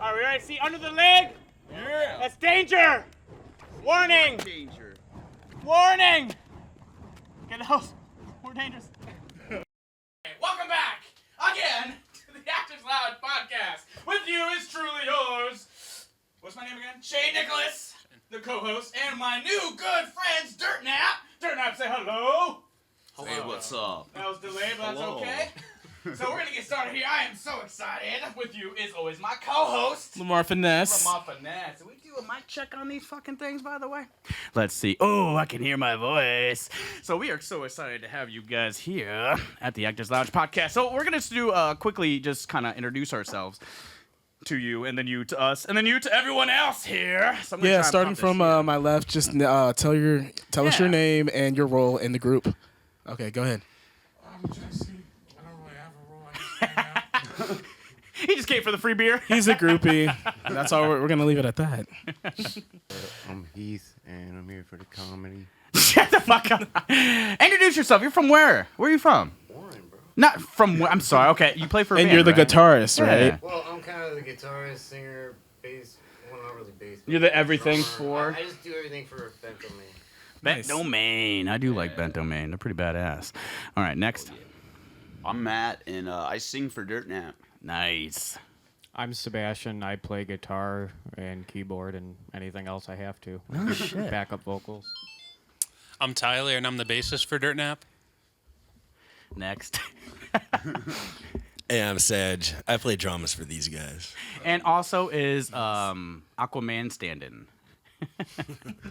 All right, we ready to see under the leg? Yeah. That's danger. Warning. Danger. Warning. Get those. More dangerous. Welcome back again to the Actors Loud podcast. With you is truly yours. What's my name again? Shay Nicholas, the co-host, and my new good friends, Dirt Nap. Dirt Nap, say hello. Hello. Hey, what's up? That was delayed, but that's Hello. okay. So we're going to get started here. I am so excited. With you is always my co-host, Lamar Finesse. Finesse. Did we do a mic check on these fucking things, by the way? Let's see. Oh, I can hear my voice. So we are so excited to have you guys here at the Actors Lounge podcast. So we're going to do quickly just kind of introduce ourselves to you, and then you to us, and then you to everyone else here. So Yeah, starting from my left, just tell us your name and your role in the group. Okay, go ahead. I'm Jesse. I don't really have a role. I just hang out. He just came for the free beer. He's a groupie. That's all. We're gonna leave it at that. I'm Heath, and I'm here for the comedy. Shut the fuck up. Introduce yourself. You're from where? Where are you from? Boring, bro. Not from where. I'm sorry. Okay, you play for a And band, you're the right? guitarist, Yeah. right? Well, I'm kind of the guitarist, singer, bass. Well, not really bass. but You're the everything drummer. for? I just do everything for Bentdomain. Nice. Bentdomain. I do like Bentdomain. They're pretty badass. All right, next. I'm Matt, and I sing for Dirt Nap. Nice. I'm Sebastian. I play guitar and keyboard and anything else I have to. Oh, shit. Backup vocals. I'm Tyler, and I'm the bassist for Dirt Nap. Next. Hey, I'm Sag. I play drums for these guys. And also is Aquaman stand-in.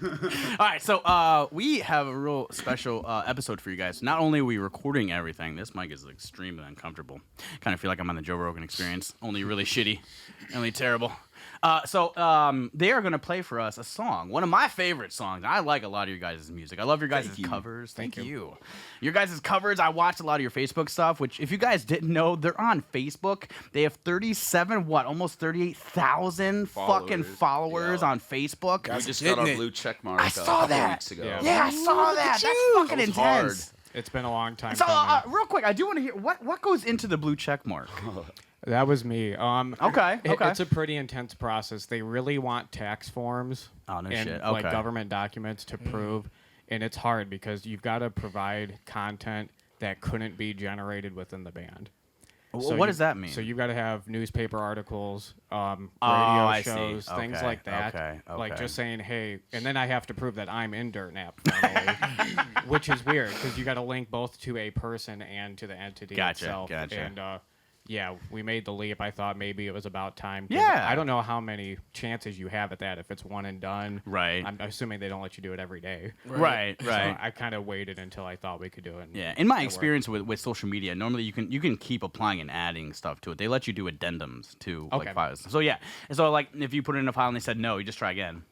All right, so we have a real special episode for you guys. Not only are we recording everything, this mic is extremely uncomfortable. Kind of feel like I'm on the Joe Rogan Experience, only really shitty, only terrible. So they are going to play for us a song, one of my favorite songs. I like a lot of your guys' music. I love your guys' covers. Thank you. Your guys' covers, I watched a lot of your Facebook stuff, which if you guys didn't know, they're on Facebook. They have 37, almost 38,000 fucking followers on Facebook. We just got our blue check mark I saw that. weeks ago. Yeah, I saw that. That's fucking That was intense. It's been a long time So, coming. real quick, I do want to hear what goes into the blue check mark. That was me. Okay. It's a pretty intense process. They really want tax forms Oh, no and shit. like Okay. government documents to prove, and it's hard because you've got to provide content that couldn't be generated within the band. Well, what does that mean? So you've got to have newspaper articles, radio I see. shows, things Okay, like that. okay, Like okay. just saying, hey, and then I have to prove that I'm in Dirt Nap, formally, which is weird because you got to link both to a person and to the entity itself. Gotcha. And yeah, we made the leap. I thought maybe it was about time. 'Cause Yeah. I don't know how many chances you have at that. If it's one and done, Right. I'm assuming they don't let you do it every day. Right. So I kind of waited until I thought we could do it. and Yeah, in my it worked. experience with social media, normally you can keep applying and adding stuff to it. They let you do addendums to Okay. like files. So yeah, and so like if you put in a file and they said no, you just try again.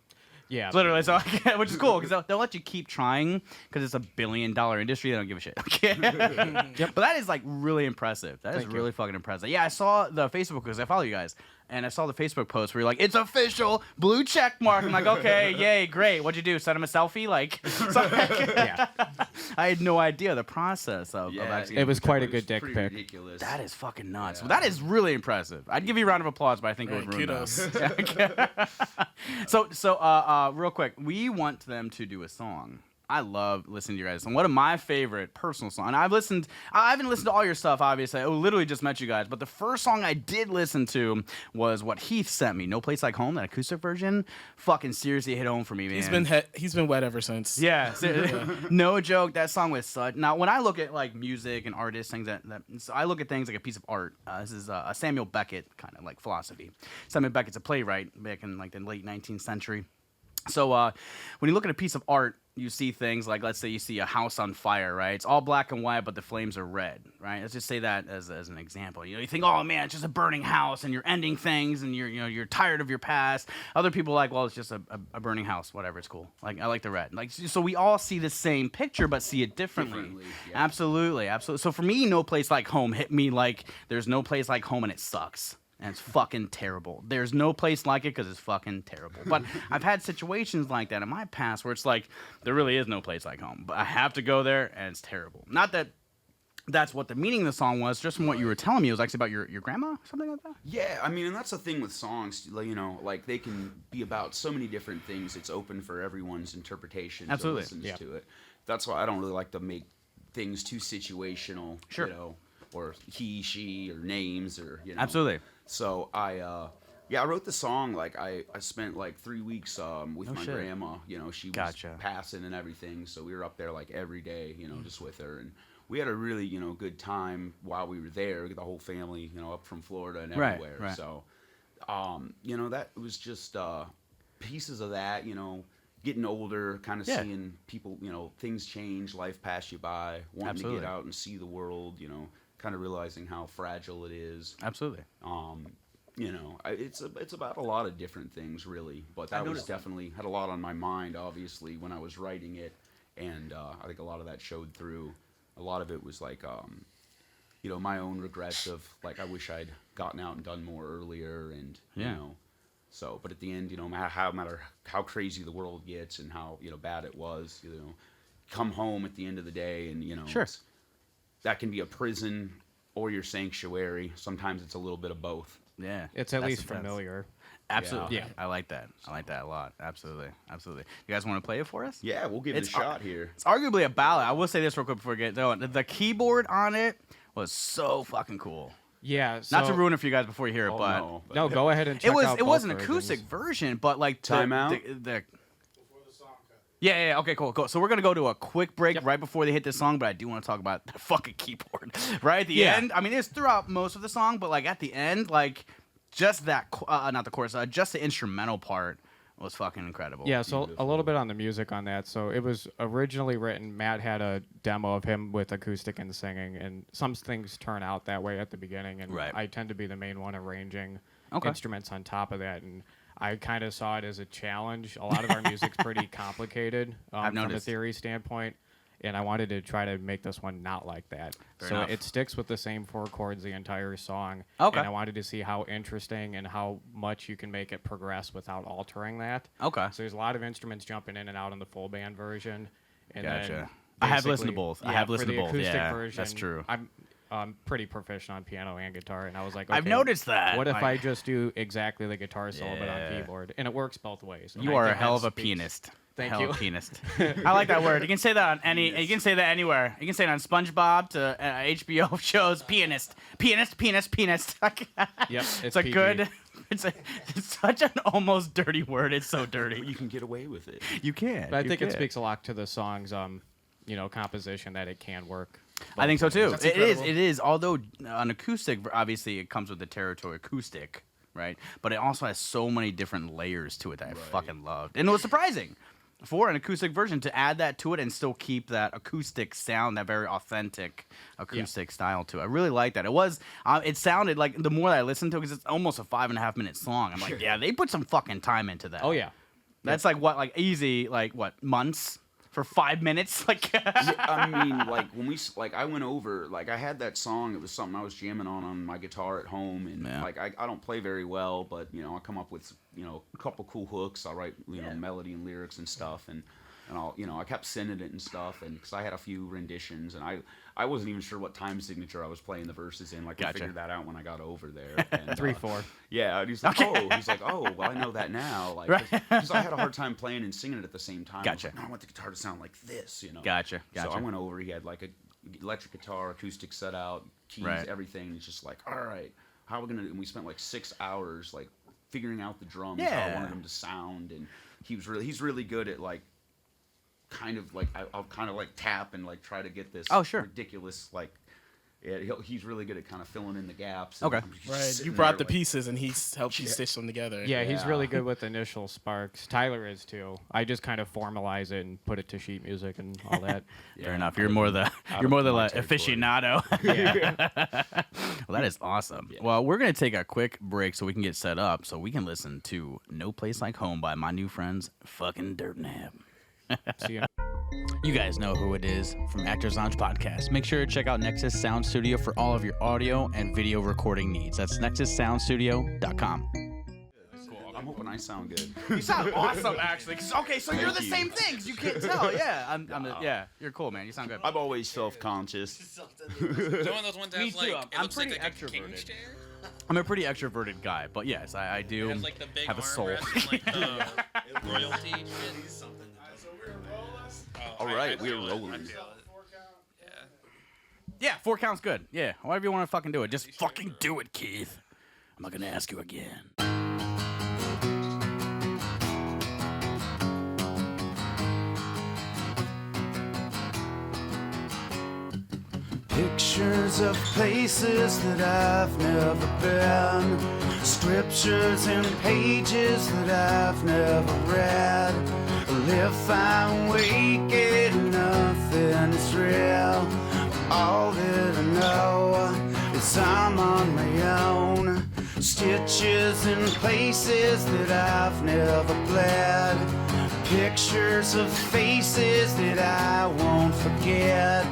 Yeah, Literally, so which is cool because they'll let you keep trying because it's $1 billion industry. They don't give a shit. But that is like really impressive. That is really fucking impressive. Yeah, I saw the Facebook because I follow you guys, and I saw the Facebook post where you're like, "It's official, blue check mark." I'm like, "Okay, yay, great. What'd you do? Send him a selfie?" Like, so, yeah. I had no idea the process of actually. It was quite a good dick pretty pic. ridiculous. That is fucking nuts. Well, that is really impressive. I'd give you a round of applause, but I think it would ruin kudos. So, real quick, we want them to do a song. I love listening to you guys. And one of my favorite personal songs, and I haven't listened to all your stuff, obviously. I literally just met you guys. But the first song I did listen to was what Heath sent me, No Place Like Home, that acoustic version. Fucking seriously hit home for me, man. He's been wet ever since. Yeah, no joke. That song was such. Now, when I look at like music and artists, things so I look at things like a piece of art. This is a Samuel Beckett kind of like philosophy. Samuel Beckett's a playwright back in like the late 19th century. So when you look at a piece of art, you see things like, let's say you see a house on fire, right? It's all black and white, but the flames are red, right? Let's just say that as an example. You know, you think, oh man, it's just a burning house, and you're ending things, and you're tired of your past. Other people are like, well, it's just a burning house, whatever, it's cool. Like I like the red. Like so, we all see the same picture, but see it differently. Yeah. Absolutely. So for me, No Place Like Home hit me like there's no place like home, and it sucks. And it's fucking terrible. There's no place like it because it's fucking terrible. But I've had situations like that in my past where it's like, there really is no place like home. But I have to go there, and it's terrible. Not that that's what the meaning of the song was. Just from what you were telling me, it was actually about your grandma, something like that. Yeah, I mean, and that's the thing with songs, you know, like they can be about so many different things. It's open for everyone's interpretation. Absolutely. To listen to it. That's why I don't really like to make things too situational. Sure. You know, or he, she, or names, or you know. Absolutely. So I wrote the song. Like I spent like 3 weeks with my shit. grandma. You know, she was passing and everything. So we were up there like every day. You know, just with her, and we had a really good time while we were there. The whole family, up from Florida and everywhere. Right. So, that was just pieces of that. Getting older, kind of seeing people. Things change, life pass you by. Wanting to get out and see the world. Kind of realizing how fragile it is. Absolutely. It's about a lot of different things, really. But that was definitely had a lot on my mind, obviously, when I was writing it, and I think a lot of that showed through. A lot of it was like, my own regrets of like I wish I'd gotten out and done more earlier, and So, but at the end, no matter how crazy the world gets and how bad it was, come home at the end of the day, and sure. That can be a prison or your sanctuary. Sometimes it's a little bit of both. Yeah, it's at least familiar. Absolutely. Yeah. I like that. I like that a lot. Absolutely. You guys want to play it for us? Yeah, we'll give it a shot here. It's arguably a ballad. I will say this real quick before we get going. The keyboard on it was so fucking cool. Yeah. So, not to ruin it for you guys before you hear it, no, go ahead and check out it was an versions. acoustic version, but like Time out. Yeah. Okay, cool. So we're gonna go to a quick break right before they hit this song, but I do want to talk about the fucking keyboard right at the end. I mean, it's throughout most of the song, but like at the end, like just that, not the chorus, just the instrumental part was fucking incredible. Yeah. So a little bit on the music on that. So it was originally written. Matt had a demo of him with acoustic and singing, and some things turn out that way at the beginning, and I tend to be the main one arranging instruments on top of that, and I kind of saw it as a challenge. A lot of our music's pretty complicated from a theory standpoint, and I wanted to try to make this one not like that. Fair enough. It sticks with the same 4 chords the entire song, and I wanted to see how interesting and how much you can make it progress without altering that. Okay. So there's a lot of instruments jumping in and out on the full band version. And Gotcha. I have listened to both. Yeah, I have listened for the to both. acoustic Yeah, version, that's true. I'm pretty proficient on piano and guitar, and I was like, okay, I've noticed that. What if I just do exactly the guitar solo but on keyboard? And it works both ways. You are a hell of a pianist. Thank hell you. Of a pianist. I like that word. You can say that on any. You can say that anywhere. You can say it on SpongeBob to HBO shows. Pianist. Yep. It's a PG. Good. It's such an almost dirty word. It's so dirty. But you can get away with it. You can. But I think it speaks a lot to the song's composition that it can work. I think so too. It is. Although an acoustic, obviously, it comes with the territory acoustic, right? But it also has so many different layers to it that I fucking loved, and it was surprising for an acoustic version to add that to it and still keep that acoustic sound, that very authentic acoustic style to it. I really like that. It was. It sounded like the more that I listened to it, because it's almost a 5.5 minute song. I'm like, yeah, they put some fucking time into that. Oh yeah. That's easy, months. For 5 minutes, I mean, when I went over, I had that song. It was something I was jamming on my guitar at home, and I don't play very well, but I come up with a couple cool hooks. I write melody and lyrics and stuff, and I'll I kept sending it and stuff, and because I had a few renditions, and I wasn't even sure what time signature I was playing the verses in. I figured that out when I got over there. And, 3/4. Yeah, and he's like, well, I know that now. Because I had a hard time playing and singing it at the same time. Gotcha. I was like, no, I want the guitar to sound like this, Gotcha. So I went over. He had a electric guitar, acoustic set out, keys, everything. It's just like, all right, how are we gonna? And we spent 6 hours figuring out the drums, how I wanted them to sound, and he's really good at I'll kind of tap and try to get this ridiculous he's really good at kind of filling in the gaps. Okay. Right. You brought the pieces and he's helped you stitch them together. Yeah, he's really good with initial sparks. Tyler is too. I just kind of formalize it and put it to sheet music and all that. Fair enough. You're more the aficionado. Yeah. Well, that is awesome. Yeah. Well, we're gonna take a quick break so we can get set up so we can listen to "No Place Like Home" by my new friends, fucking Dirt Nap. See ya. You guys know who it is from Actors Lounge Podcast. Make sure to check out Nexus Sound Studio for all of your audio and video recording needs. That's nexussoundstudio.com. I'm hoping I sound good. You sound awesome, actually. Okay, so you're the you. same thing, 'cause you can't tell. Yeah, yeah, you're cool, man. You sound good. I'm always self-conscious. Do you want those ones that Me has, too. like, it I'm looks like pretty a extroverted. king's chair? I'm a pretty extroverted guy, but yes, I do It has, like, the big have a soul. armrest and, like, the royalty shit. So we're rolling. All right, I we're feel it, rolling. I feel it. Yeah, 4 counts good. Yeah, however you want to fucking do it, just fucking do it, Keith. I'm not gonna ask you again. Pictures of places that I've never been, scriptures and pages that I've never read. If I'm waking, nothing is real. All that I know is I'm on my own. Stitches in places that I've never bled. Pictures of faces that I won't forget.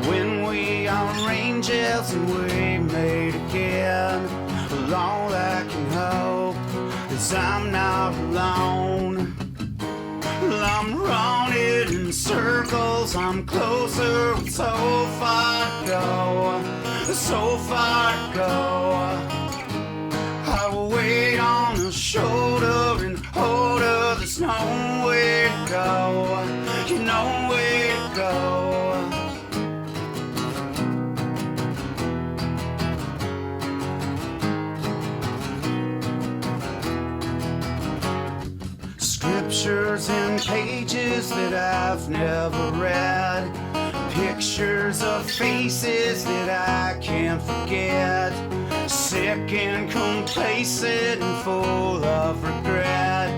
When we on ranges and we made again. Well, all I can hope is I'm not alone. Well, I'm running in circles, I'm closer, with so far to go, so far to go. I will wait on the shoulder and hold her, there's nowhere to go, you know where to go. Scriptures and pages that I've never read. Pictures of faces that I can't forget. Sick and complacent and full of regret.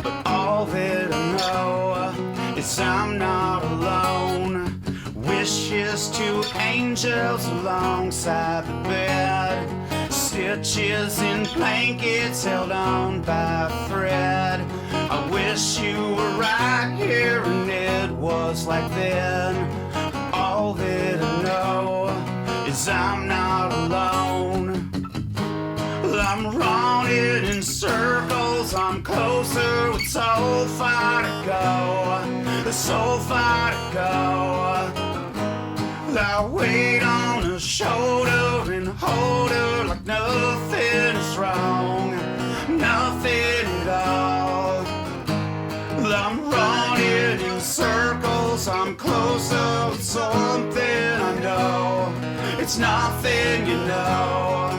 But all that I know is I'm not alone. Wishes to angels alongside the bed. Stitches in blankets held on by a thread. I wish you were right here and it was like then. All that I know is I'm not alone. Well, I'm running in circles, I'm closer with so far to go, so far to go. I wait on her shoulder and hold her like nothing is wrong, nothing at all. I'm running in circles, I'm closer with something I know. It's nothing, you know.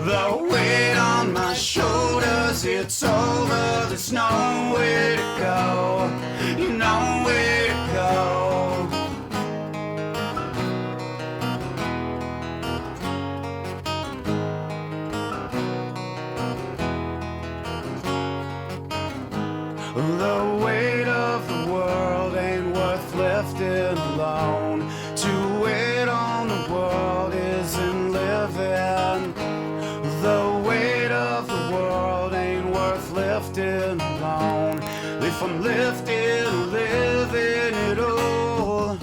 The weight on my shoulders, it's over, there's nowhere to go, you know where to go. The weight of the world ain't worth lifting alone. To wait on the world isn't living. The weight of the world ain't worth lifting alone. If I'm lifting, living it all.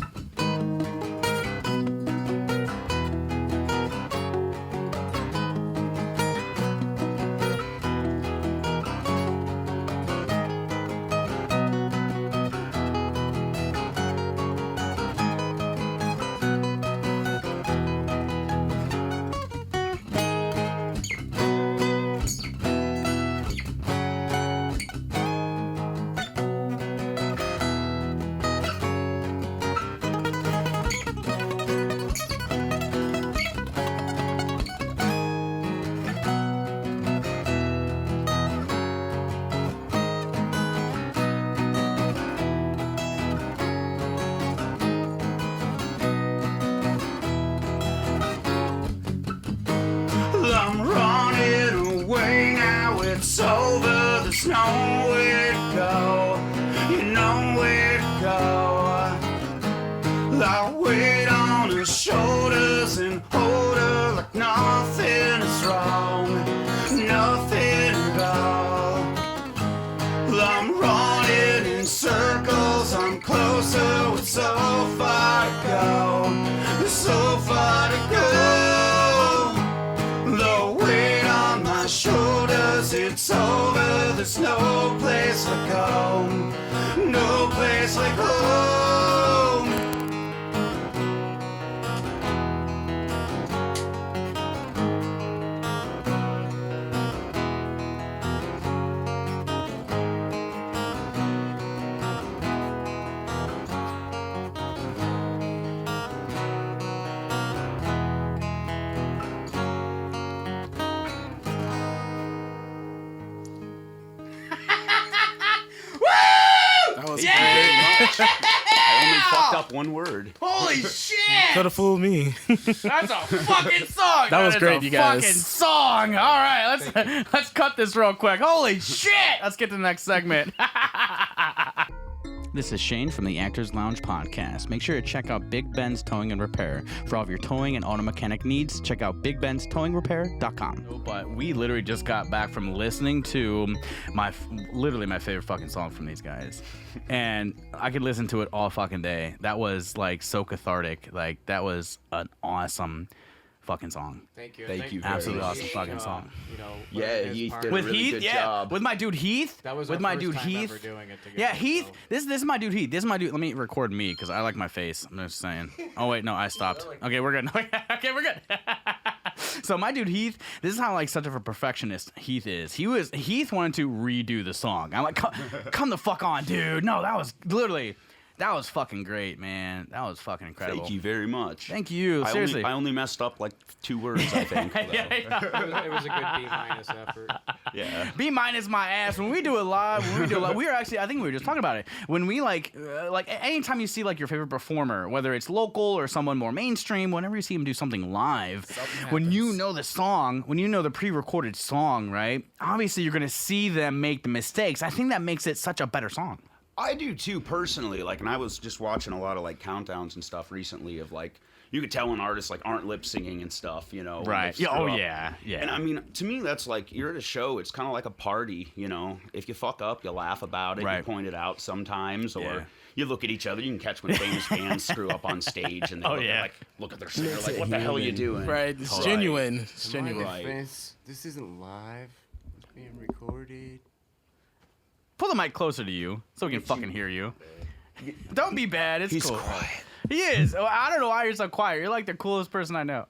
I'm running away now, it's over, there's nowhere to go, you know where to go. I wait on her shoulders and hold her like nothing is wrong, nothing at all. I'm running in circles, I'm closer with so far to go, so far to go. The weight on my shoulders, it's over, there's no place like home. No place like home. That was I only fucked up one word. Holy shit! could have fooled me. That's a fucking song. That was is great, a you guys. Fucking song. All right, let's cut this real quick. Holy shit! Let's get to the next segment. This is Shane from the Actors Lounge podcast. Make sure to check out Big Ben's Towing and Repair. For all of your towing and auto mechanic needs, check out BigBen'sTowingRepair.com. But we literally just got back from listening to literally my favorite fucking song from these guys. And I could listen to it all fucking day. That was like so cathartic. Like that was an awesome fucking song. Thank you. Thank you. Absolutely very awesome much. fucking song. Yeah, Heath did a With really Heath, good yeah, job. with my dude Heath. That was with our my first dude time Heath. ever doing it together, Yeah, Heath. so. This is my dude Heath. This is my dude. Let me record me because I like my face. I'm just saying. Oh wait, no, I stopped. Okay, we're good. Okay, we're good. So my dude Heath. This is how like such of a perfectionist Heath is. Heath wanted to redo the song. I'm like, come the fuck on, dude. No, that was literally. That was fucking great, man. That was fucking incredible. Thank you very much. Thank you. Seriously. I only messed up like 2 words, I think. Yeah. It was a good B- effort. Yeah. B- my ass. When we do it live, we are actually. I think we were just talking about it. When we like anytime you see like your favorite performer, whether it's local or someone more mainstream, whenever you see them do something live, when you know the song, when you know the pre-recorded song, right? Obviously, you're gonna see them make the mistakes. I think that makes it such a better song. I do too, personally. Like, and I was just watching a lot of like countdowns and stuff recently of like, you could tell when artists like aren't lip singing and stuff, you know. Right. Yeah. Oh yeah. Yeah. And I mean, to me, that's like you're at a show. It's kind of like a party, you know. If you fuck up, you laugh about it. Right. You point it out sometimes, or Yeah. you look at each other. You can catch when famous bands screw up on stage and they look at their singer like, "What the hell are you doing?" Right. It's Right. genuine. It's genuine. Right. This isn't live. It's being recorded. Pull the mic closer to you so we can fucking hear you. Don't be bad. It's He's cool. quiet. He is. Oh, I don't know why you're so quiet. You're like the coolest person I know.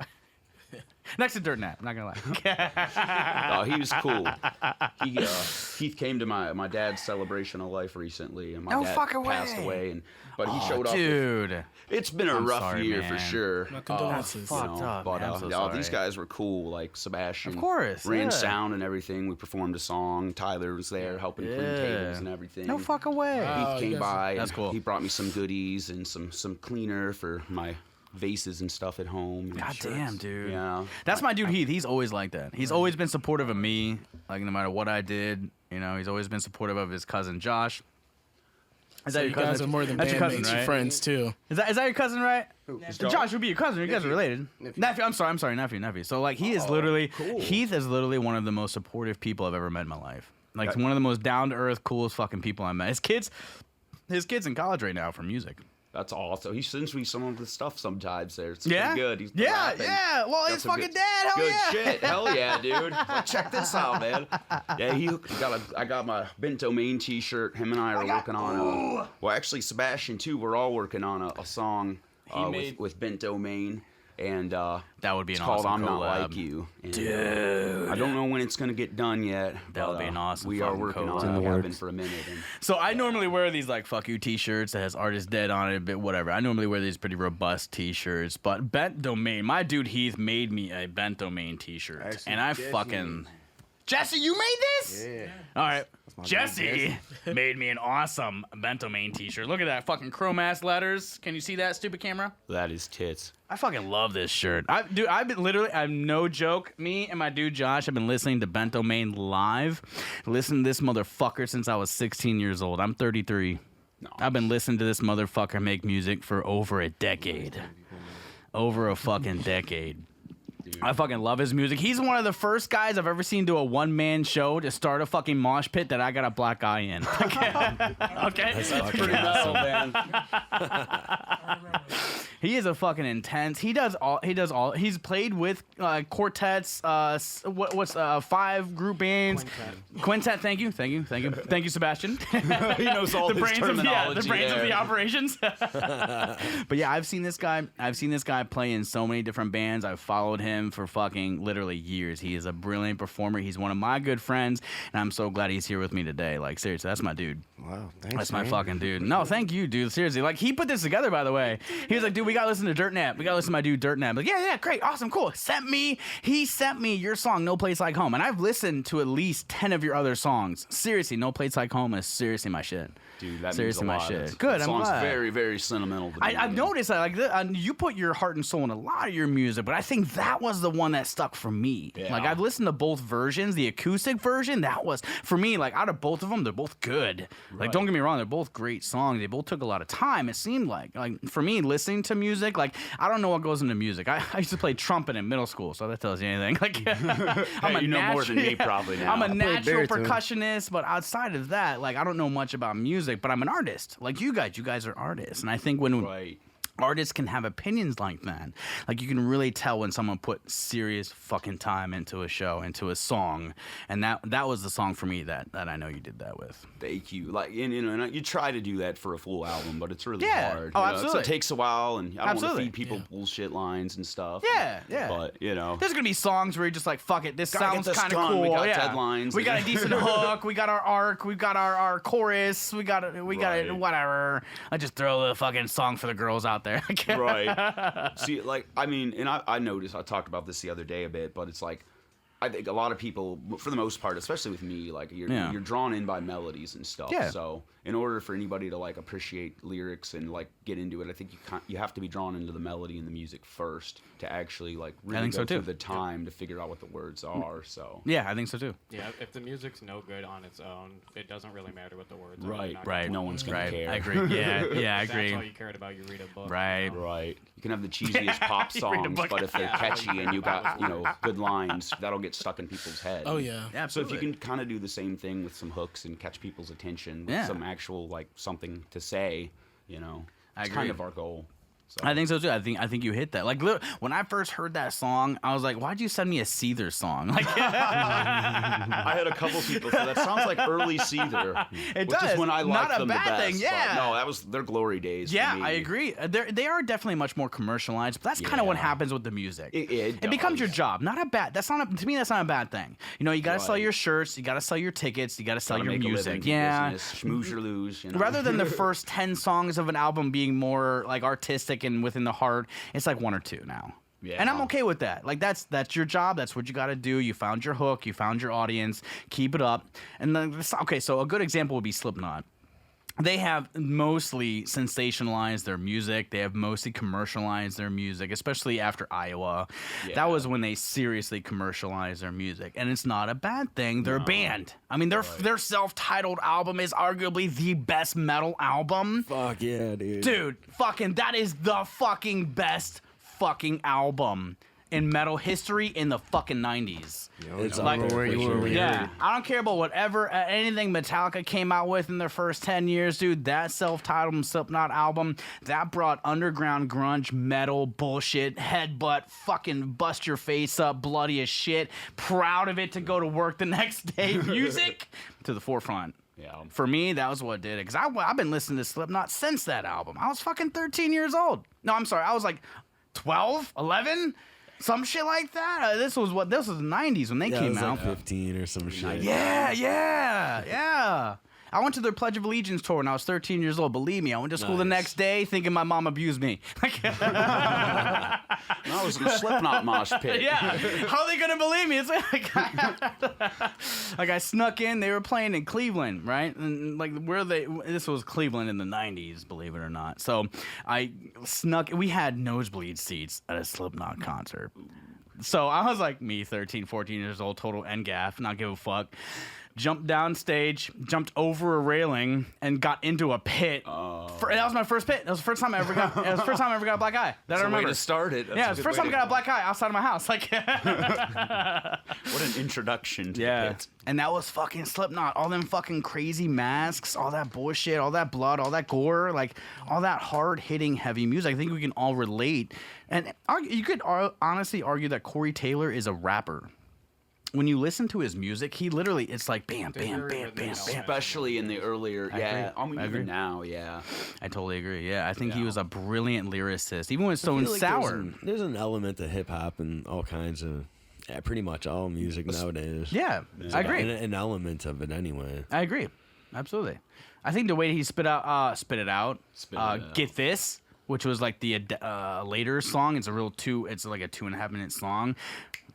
Next to Dirt Nap. I'm not gonna lie. Oh, he was cool. Heath came to my dad's celebration of life recently, and my dad passed away. But he showed up. Dude. It's been a I'm rough sorry, year man. for sure. My condolences. You Fucked up, but man. I'm so these sorry. guys were cool. Like Sebastian, Of course, ran yeah. sound and everything. We performed a song. Tyler was there helping clean Yeah. tables and everything. No fucking way. Heath came by. That's and cool. He brought me some goodies and some cleaner for my vases and stuff at home. and God shirts. damn, dude. Yeah. That's my dude Heath. He's always like that. He's always been supportive of me. Like no matter what I did, you know, he's always been supportive of his cousin Josh. Is So that you your cousin? guys are more than That's your cousin, bandmates, you're right? friends too. Is that your cousin, right? Josh? Josh would be your cousin. You guys are related. Nephew. I'm sorry. Nephew. So like he is literally Heath is literally one of the most supportive people I've ever met in my life. Like one of the most down to earth, coolest fucking people I met. His kids in college right now for music. That's awesome. He sends me some of the stuff sometimes there. It's Yeah? pretty good. He's Yeah, rapping. yeah. Well, Got his some fucking good- dad. Hell Good yeah. shit. Hell yeah, dude. Well, check this out, man. Yeah, I got my Bentdomain t-shirt. Him and I are working on well, actually, Sebastian, too. We're all working on a song with Bentdomain. And That would be it's an called awesome I'm Not collab. Like You. And, Dude. I don't know when it's going to get done yet. That would but, be an awesome We are fucking working collab. on it. We have been for a minute. And So I normally wear these like "fuck you" T-shirts that has artist dead on it, but whatever. I normally wear these pretty robust T-shirts, but Bentdomain, my dude Heath made me a Bentdomain T-shirt, Actually, and I Jesse. fucking Jesse, you made this? Yeah. All right, my Jesse man, made me an awesome Bentdomain T-shirt. Look at that fucking chrome ass letters. Can you see that, stupid camera? that is tits. I fucking love this shirt. I've been literally, I'm no joke. Me and my dude Josh have been listening to Bentdomain live. Listening to this motherfucker since I was 16 years old. I'm 33. No. I've been listening to this motherfucker make music for over a decade. Over a fucking decade. I fucking love his music. He's one of the first guys I've ever seen do a one-man show to start a fucking mosh pit that I got a black eye in. Okay? That's Pretty metal, man. I remember that. He is a fucking intense. He does all. He's played with quartets. What's 5 group bands? Quintet. Thank you, Sebastian. He knows all the his terminology. The brains of the operations. But yeah, I've seen this guy play in so many different bands. I've followed him for fucking literally years. He is a brilliant performer. He's one of my good friends, and I'm so glad he's here with me today. Like, seriously, that's my dude. Wow, thanks. That's my fucking dude. No, thank you, dude. Seriously, like, he put this together, by the way. He was like, dude, we gotta listen to Dirt Nap. We gotta listen to my dude Dirt Nap. Like, yeah, great, awesome, cool. He sent me your song, No Place Like Home, and I've listened to at least 10 of your other songs. Seriously, No Place Like Home is seriously my shit. Dude, that seriously means a my lot. shit. Good, that I'm song's glad. very, very sentimental to me. I've noticed that, like, you put your heart and soul in a lot of your music, but I think that was the one that stuck for me. Yeah. Like, I've listened to both versions. The acoustic version, that was, for me, like, out of both of them, they're both good. Like, don't get me wrong, they're both great songs. They both took a lot of time, it seemed like. Like, for me, listening to music, like, I don't know what goes into music. I used to play trumpet in middle school, so that tells you anything. Like, you know more than me probably now. I'm a natural baritone. percussionist, but outside of that, like, I don't know much about music, but I'm an artist. Like you guys are artists, and I think when artists can have opinions like that, like, you can really tell when someone put serious fucking time into a show, into a song, and that was the song for me that I know you did that with. Thank you. Like, and you try to do that for a full album, but it's really hard. Oh, you know? absolutely. So it takes a while, and I don't want to Absolutely. feed people bullshit lines and stuff. Yeah. But there's gonna be songs where you're just like, fuck it, this Gotta get sounds this kind of done. cool. We got deadlines. We got a decent hook. We got our arc. We got our chorus. We got it. Whatever. I just throw the fucking song for the girls out there. Right. See, like, I mean, and I noticed, I talked about this the other day a bit, but it's like, I think a lot of people, for the most part, especially with me, like, you're drawn in by melodies and stuff. Yeah. So in order for anybody to, like, appreciate lyrics and, like, get into it, I think you have to be drawn into the melody and the music first to actually, like, really go through the time to figure out what the words are. So yeah, I think so too. Yeah, if the music's no good on its own, it doesn't really matter what the words are. Right, You're not right. gonna No one's gonna Right. care. I agree. Yeah, I If agree. that's all you cared about, you read a book. Right. You know? Right. You can have the cheesiest pop You read a songs, book. but if they're catchy and you got, good lines, that'll get stuck in people's heads. Oh yeah. Yeah, So if you absolutely. can kind of do the same thing with some hooks and catch people's attention with Yeah. some actual, like, something to say, I it's agree. kind of our goal. So. I think so too. I think you hit that. Like, when I first heard that song, I was like, "Why'd you send me a Seether song?" Like, I had a couple people say that sounds like early Seether. It which does. is when I Not liked a them the bad best. thing, yeah. But no, that was their glory days. yeah, for me. I agree. They are definitely much more commercialized, but that's kind of what Yeah. happens with the music. It becomes your does. job. Not a bad. To me, that's not a bad thing. You got to sell Right. your shirts. You got to sell your tickets. You got to sell Gotta your make a music. living, Yeah. business, schmooze or lose. Rather than the first 10 songs of an album being more like artistic and within the heart, it's like 1 or 2 now. Yeah. And I'm okay with that. Like, that's your job. That's what you got to do. You found your hook. You found your audience. Keep it up. And then, okay, so a good example would be Slipknot. They have mostly sensationalized their music. They have mostly commercialized their music, especially after Iowa. Yeah. That was when they seriously commercialized their music, and it's not a bad thing. They're a band. I mean, their self-titled album is arguably the best metal album. Fuck yeah, dude. Dude, fucking, that is the fucking best fucking album in metal history in the fucking 90s. It's Like, up there for sure. Yeah, I don't care about whatever anything Metallica came out with in their first 10 years, dude. That self-titled Slipknot album, that brought underground grunge, metal, bullshit, headbutt, fucking bust your face up, bloody as shit, proud of it to go to work the next day, music to the forefront. Yeah. For me, that was what did it. Because I've been listening to Slipknot since that album. I was fucking 13 years old. No, I'm sorry. I was like 12, 11, some shit like that. This was the 90s when they Yeah, it came was out. like 15 or some shit. Yeah. I went to their Pledge of Allegiance tour when I was 13 years old. Believe me, I went to school the next day thinking my mom abused me. I was in a Slipknot mosh pit. Yeah. How are they gonna believe me? It's like, like, I snuck in. They were playing in Cleveland, right? And like, this was Cleveland in the 90s, believe it or not. So I snuck. We had nosebleed seats at a Slipknot concert. So I was like, me, 13, 14 years old, total NGAF, not give a fuck. jumped down stage, jumped over a railing, and got into a pit. That was my first pit. That was the first time I ever got. It was the first time I ever got a black eye. That I remember. Way to start it. Yeah, it was the first time I got a black eye outside of my house. Like, what an introduction to the pit. And that was fucking Slipknot. All them fucking crazy masks, all that bullshit, all that blood, all that gore, like all that hard-hitting heavy music. I think we can all relate. And you could honestly argue that Corey Taylor is a rapper. When you listen to his music, he literally, it's like bam, bam, bam, bam, bam. Especially in the earlier, even now, I totally agree. Yeah, I think he was a brilliant lyricist, even when it's so sour. There's an element of hip hop and all kinds of, pretty much all music nowadays. Yeah, I agree. An element of it anyway. I agree, absolutely. I think the way he spit it out. Get This, which was like the later song. It's like a 2.5 minute song.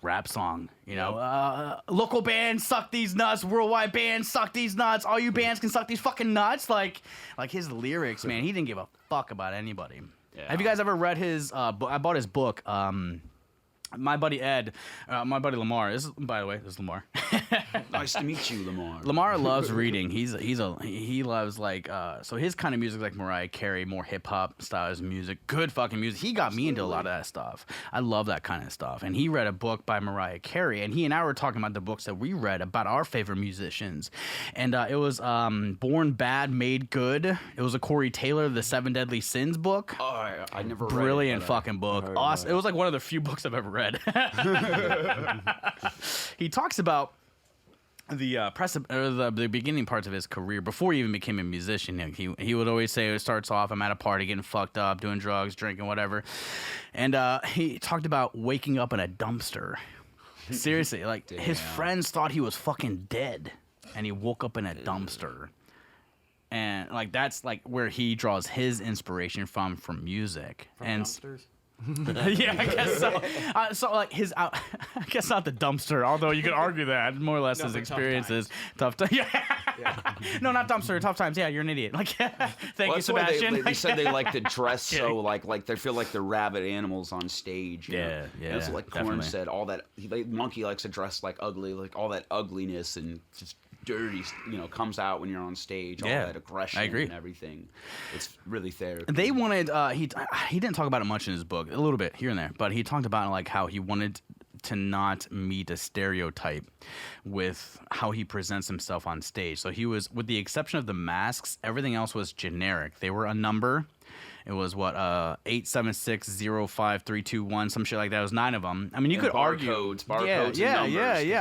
Rap song, you know, local bands suck these nuts, worldwide bands suck these nuts, all you bands can suck these fucking nuts. Like his lyrics, man, he didn't give a fuck about anybody. Have you guys ever read his book? I bought his book. My buddy Ed, my buddy Lamar. By the way, this is Lamar. Nice to meet you, Lamar. Lamar loves reading. He loves so his kind of music is like Mariah Carey, more hip hop styles music. Good fucking music. He got me into a lot of that stuff. I love that kind of stuff. And he read a book by Mariah Carey, and he and I were talking about the books that we read about our favorite musicians. And it was Born Bad, Made Good. It was a Corey Taylor, The Seven Deadly Sins book. Oh, I never read it. Brilliant fucking book. Awesome. It was like one of the few books I've ever read. He talks about the beginning parts of his career before he even became a musician. He would always say it starts off, I'm at a party getting fucked up, doing drugs, drinking, whatever. And he talked about waking up in a dumpster. Seriously, like his friends thought he was fucking dead, and he woke up in a dumpster. And like that's like where he draws his inspiration from music. From and dumpsters? Yeah, I guess so. So like I guess not the dumpster, although you could argue that more or less his experiences. Tough times. Yeah. No, not dumpster. Tough times. Yeah, you're an idiot. Like, thank you, Sebastian. They said they like to dress so like they feel like they're rabid animals on stage. Yeah. And it's like Korn said, all that Monkey likes to dress like ugly, like all that ugliness and just dirty, comes out when you're on stage. All that aggression and everything. It's really therapeutic. They wanted he didn't talk about it much in his book, a little bit here and there, but he talked about like how he wanted to not meet a stereotype with how he presents himself on stage. So he was, with the exception of the masks, everything else was generic. They were a number. It was 8760531, some shit like that. It was 9 of them. I mean, you could argue barcodes, yeah.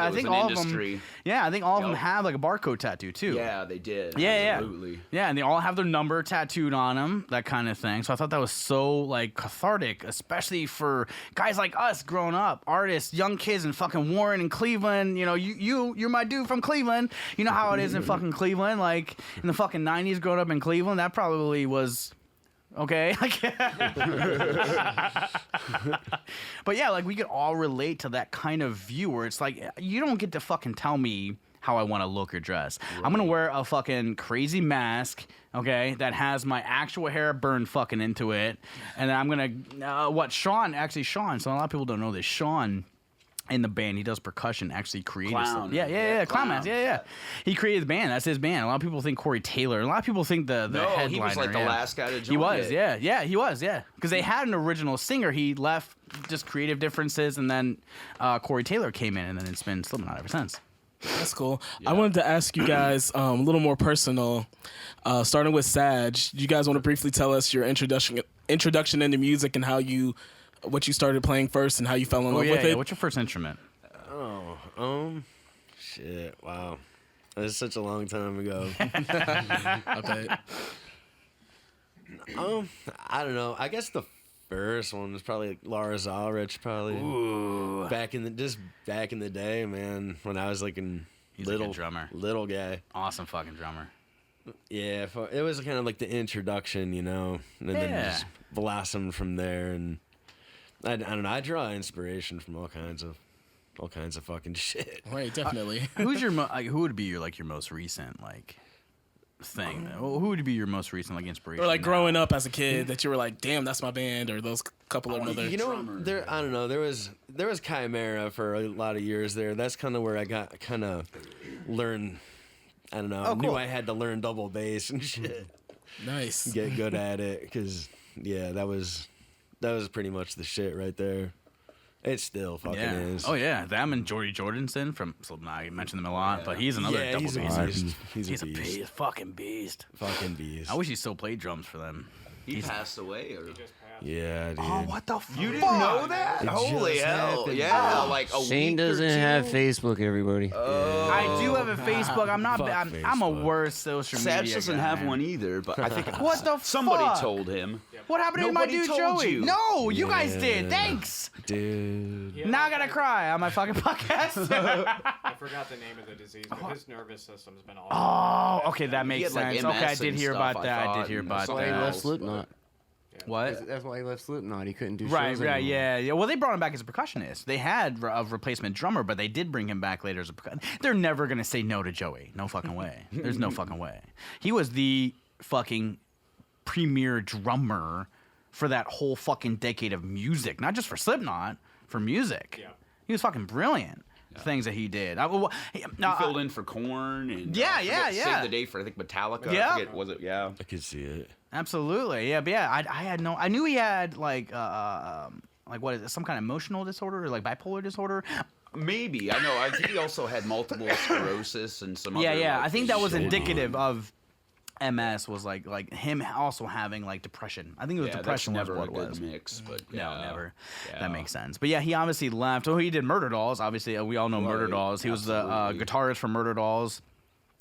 I think all of them. Yeah, I think all of them have like a barcode tattoo too. Yeah, they did. Yeah, absolutely. Yeah, and they all have their number tattooed on them, that kind of thing. So I thought that was so like cathartic, especially for guys like us growing up, artists, young kids in fucking Warren and Cleveland. You know, you're my dude from Cleveland. You know how it is in fucking Cleveland. Like in the fucking 90s, growing up in Cleveland, that probably was. Okay. But yeah, like we could all relate to that kind of view where it's like, you don't get to fucking tell me how I want to look or dress. Right. I'm going to wear a fucking crazy mask, okay, that has my actual hair burned fucking into it. And then I'm going to, Sean, so a lot of people don't know this, Sean in the band, he does percussion, actually created Clown. Yeah, Clown Mask, yeah. He created the band, that's his band. A lot of people think Corey Taylor, a lot of people think the headliner. He was like the last guy to join He was, he was. Because they had an original singer, he left, just creative differences, and then Corey Taylor came in, and then it's been Slipknot ever since. That's cool. Yeah. I wanted to ask you guys a little more personal, starting with Sag. Do you guys want to briefly tell us your introduction into music and what you started playing first and how you fell in love with it? Yeah. What's your first instrument? Shit, wow. That's such a long time ago. Okay. I don't know. I guess the first one was probably Lars Ulrich, probably. Ooh. Back in the day, man, when I was like He's like a drummer. Little guy. Awesome fucking drummer. Yeah, it was kind of like the introduction, and then just blossomed from there. And I don't know. I draw inspiration from all kinds of fucking shit. Right, definitely. Who would be your most recent thing? Who would be your most recent inspiration? Or growing up as a kid that you were like, damn, that's my band, or those couple of other. I don't know. There was Chimera for a lot of years there. That's kind of where I got kind of learn. I don't know. Oh, I knew cool. I had to learn double bass and shit. Nice. Get good at it, because that was pretty much the shit right there. It still fucking is. Oh yeah, them and Jordy Jordanson from Slipknot. I mentioned them a lot, but he's another double he's a bass. beast. He's a beast. beast, fucking beast. Fucking beast. I wish he still played drums for them. He passed away, or Yeah, dude. Oh, what the fuck? you didn't know that? It Holy just hell! happened. Yeah, like a Shane week or doesn't two. have Facebook, everybody. I do have a Facebook. I'm not. Fuck I'm a Facebook. worse social media. Sag doesn't guy. have one either, but I think What the somebody fuck? told him. What happened to my Nobody dude told Joey? you. No, you guys Yeah. did. Thanks. Dude. Yeah, Now I gotta cry on my fucking podcast. I forgot the name of the disease, but his nervous system's been all. Oh, okay, that makes had, like, sense. Okay, I MS did and hear stuff, about I that. I thought, did hear and about That's why he something left that. else, Slipknot. What? That's why he left Slipknot. He couldn't do shows Right, anymore. yeah. Well, they brought him back as a percussionist. They had a replacement drummer, but they did bring him back later as a percussionist. They're never gonna say no to Joey. No fucking way. There's no fucking way. He was the fucking premier drummer for that whole fucking decade of music, not just for Slipknot, for music. Yeah. He was fucking brilliant. Things that he did. He filled in for Korn and Yeah, I forget, yeah. Save the day for I think Metallica. Yeah. I forget, was it? Yeah. I could see it. Absolutely, yeah, but yeah, I had no, I knew he had like what is it, some kind of emotional disorder or like bipolar disorder. Maybe I know. I think he also had multiple sclerosis and some. Yeah, other, yeah, like, I think that was shit. indicative of MS was like him also having like depression. I think it was Yeah, depression that's never was a what it good was. mix, but No, yeah. never. Yeah. That makes sense. But yeah, he obviously left. Oh, he did Murder Dolls. Obviously, we all know Murder Right, Dolls. He was the absolutely. guitarist for Murder Dolls.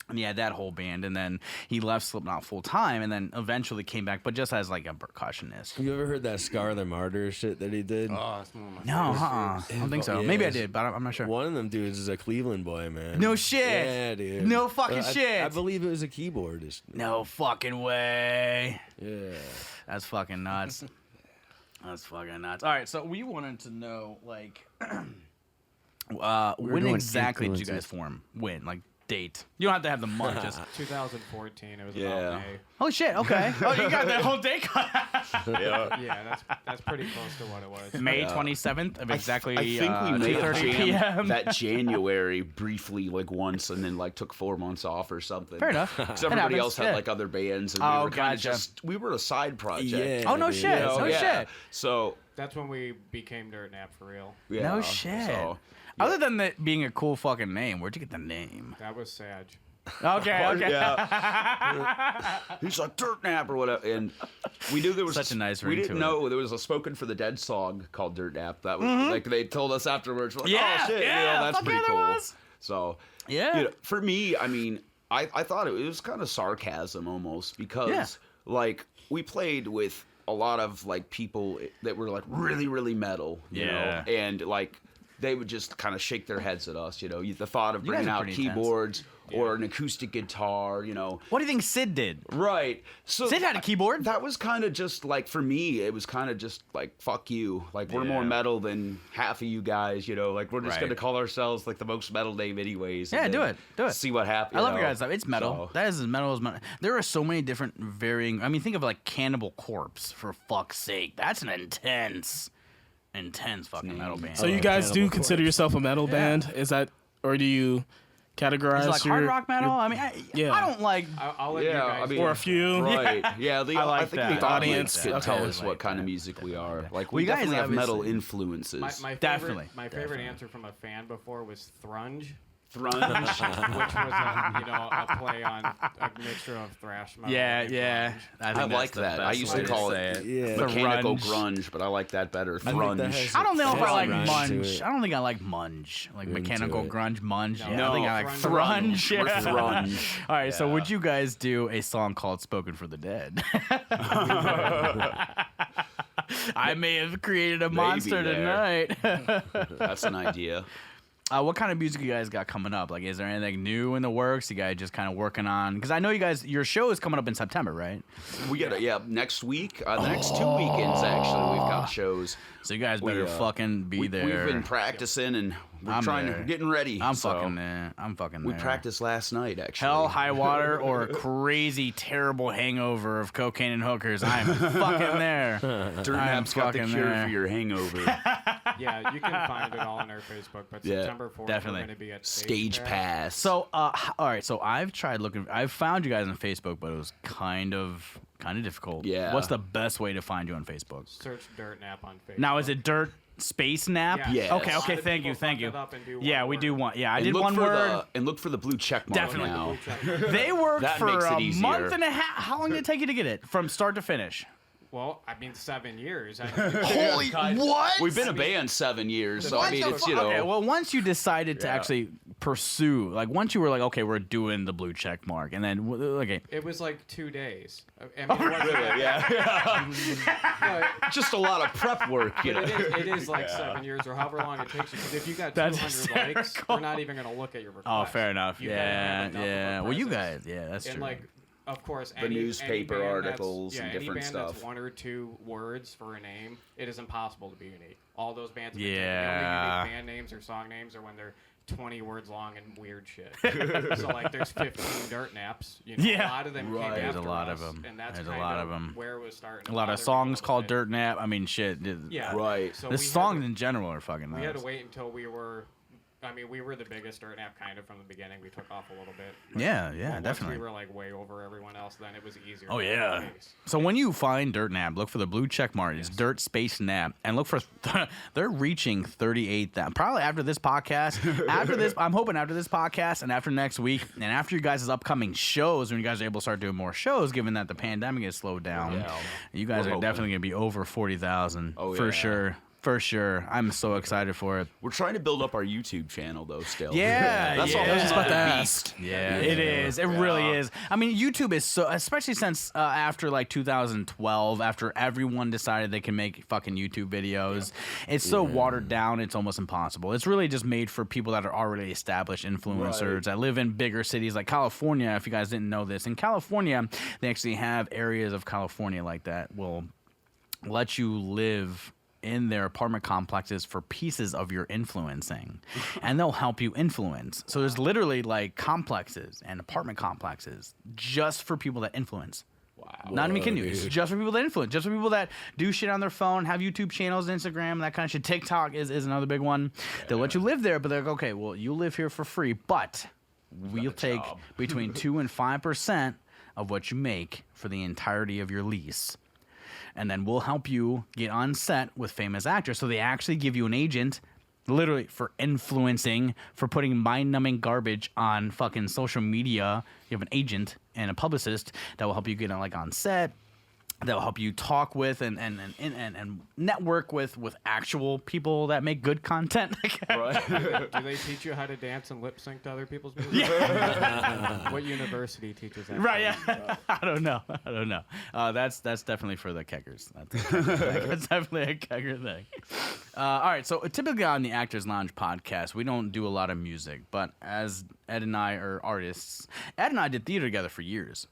And he had that whole band, and then he left Slipknot full time, and then eventually came back, but just as like a percussionist. Have you ever heard that Scar the Martyr shit that he did? Oh, it's one of my No, favorites. I don't think so. Yeah, Maybe I it's- did, but I'm not sure. One of them dudes is a Cleveland boy, man. No shit. Yeah, dude. No fucking I shit. believe it was a keyboardist. No fucking way. Yeah. That's fucking nuts. That's fucking nuts. All right, so we wanted to know, like, when doing exactly did you guys influences. form? When? Like, date? You don't have to have the month. Just 2014. It was Yeah. about May. holy shit. Okay. Oh, you got that whole day. Yeah, that's pretty close to what it was. May 27th of exactly I think we may have 2:30 jammed p.m. that January briefly, like once, and then like took 4 months off or something. Fair enough. Because It everybody happens, else had yeah. like other bands, and Oh, we were kind of gotcha. just we were a side project. Yeah. Oh no dude. shit. You know, No yeah. shit. So That's when we became Dirt Nap for real. yeah. No shit. So, Other than that being a cool fucking name, where'd you get the name? That was Sag. Okay. Okay. yeah. He's like Dirt Nap or whatever, and we knew there was Such a nice We ring didn't to know there was a Spoken for the Dead song called Dirt Nap. That was like they told us afterwards. We're like, Yeah, oh shit, yeah, you know, that's fuck pretty yeah, there cool. was. So Yeah. you know, for me, I mean, I thought it was kind of sarcasm almost because Yeah. like we played with a lot of like people that were like really really metal, you Yeah. know, and like they would just kind of shake their heads at us, you know. The thought of You guys bringing are out pretty intense. keyboards or an acoustic guitar, you know. What do you think Sid did? Right. So Sid had a keyboard. that was kind of just like for me, it was kind of just like fuck you. Like we're more Yeah. metal than half of you guys, you know. Like we're just Right. gonna call ourselves like the most metal name anyways. Yeah, and do then it. Do it. See what happens. I love your guys' stuff. It's metal. So- That is as metal as metal. There are so many different varying. I mean, think of like Cannibal Corpse for fuck's sake. That's an intense fucking metal band. So you guys do consider yourself a metal band? Is that, or do you categorize Is it like your, hard rock metal? I mean, Yeah. I don't like. I'll let you Yeah, guys I mean, or a few? Right. Yeah, I like think that. the I audience like could that. tell Okay. us what kind of music we are. Like Well, we you guys definitely have metal obviously- influences. My favorite, Definitely. My favorite answer from a fan before was Thrunge, Thrunge. which was a play on a mixture of thrash metal. Yeah, and yeah. grunge. I think like that's the that. I best used way to call say it Yeah. mechanical Grunge. grunge, but I like that better. think that Thrunge. has- I don't know if Has I like grunge to munge. it. I don't think I like munge. Like Into mechanical it. grunge, munge. No. Yeah, I think I like Thrunge. thrunge. Or Yeah. thrunge. All right, so would you guys do a song called "Spoken for the Dead"? I may have created a monster there. tonight. That's an idea. What kind of music you guys got coming up? Like, is there anything new in the works? You guys just kind of working on? Because I know you guys, your show is coming up in September, right? We got next week, the next 2 weekends actually. We've got shows. So you guys better We, fucking be there. We've been practicing, and We're getting ready. I'm fucking there. We practiced last night, actually. Hell, high water, or a crazy, terrible hangover of cocaine and hookers. I'm fucking there. Dirt Nap's got the cure for your hangover. Yeah, you can find it all on our Facebook. But September 4th, definitely. we're going to be at Stage Pass. So, all right. So I've tried looking. I've found you guys on Facebook, but it was kind of difficult. Yeah. What's the best way to find you on Facebook? Search Dirt Nap on Facebook. Now, is it Dirt Space Nap? Yeah. Okay. Thank you. Yeah, we do one. Yeah, I did one word. And look for the blue check mark Definitely. now. They worked That for makes it a easier. month and a half. How long did it take you to get it from start to finish? Well, I mean, 7 years. Holy what? We've been a band 7 years, so I mean, it's Okay, well, once you decided to actually pursue, like, once you were like, okay, we're doing the blue check mark, and then, okay. It was like 2 days. I mean, really, yeah. Just a lot of prep work, you know. It is like 7 years or however long it takes you. Because if you got 200 likes, we're not even going to look at your request. Oh, fair enough. You gotta have enough of a Well, you presence. guys, that's and true. like, of course, The newspaper any band articles and different any band stuff. That's 1 or 2 words for a name, it is impossible to be unique. All those bands, the only Yeah. unique band names or song names are when they're 20 words long and weird shit. So like, there's 15 Dirt Naps. You know, Yeah. a lot of them Right. came There's after a lot us, of 'em. and that's There's a kind lot of of 'em. where it was starting. A lot of songs called Dirt Nap. I mean, shit. Yeah, Right. So The we songs had to- in general are fucking nice. We had to wait until we were. I mean, we were the biggest Dirt Nap kind of from the beginning. We took off a little bit. But Yeah, once definitely. we were like way over everyone else, then it was easier. Oh to yeah. pace. So when you find Dirt Nap, look for the blue check mark. It's Dirt Space Nap, and look for they're reaching 38,000. Probably after this podcast. After this, I'm hoping after this podcast and after next week and after you guys' upcoming shows, when you guys are able to start doing more shows, given that the pandemic has slowed down, you guys are definitely gonna be over 40,000 for sure. For sure. I'm so excited for it. We're trying to build up our YouTube channel, though, still. Yeah. That's all. I was just about to another ask. beast. Yeah, it is. It really is. I mean, YouTube is so, especially since after like 2012, after everyone decided they can make fucking YouTube videos, it's so watered down, it's almost impossible. It's really just made for people that are already established influencers that live in bigger cities like California. If you guys didn't know this, in California, they actually have areas of California like that will let you live in their apartment complexes for pieces of your influencing, and they'll help you influence. So there's literally like complexes and apartment complexes just for people that influence. Wow. Not even kidding you. It's just for people that influence, just for people that do shit on their phone, have YouTube channels, Instagram, that kind of shit. TikTok is another big one. They'll let you live there, but they're like, okay, well, you live here for free, but we'll take between 2 and 5% of what you make for the entirety of your lease. And then we'll help you get on set with famous actors. So they actually give you an agent, literally, for influencing, for putting mind-numbing garbage on fucking social media. You have an agent and a publicist that will help you get on set. That will help you talk with and network with actual people that make good content. Right. Do they teach you how to dance and lip sync to other people's music? What university teaches that? Right, yeah. I don't know. That's definitely for the keggers. That's definitely a kegger thing. All right, so typically on the Actors Lounge podcast, we don't do a lot of music, but as Ed and I are artists, Ed and I did theater together for years.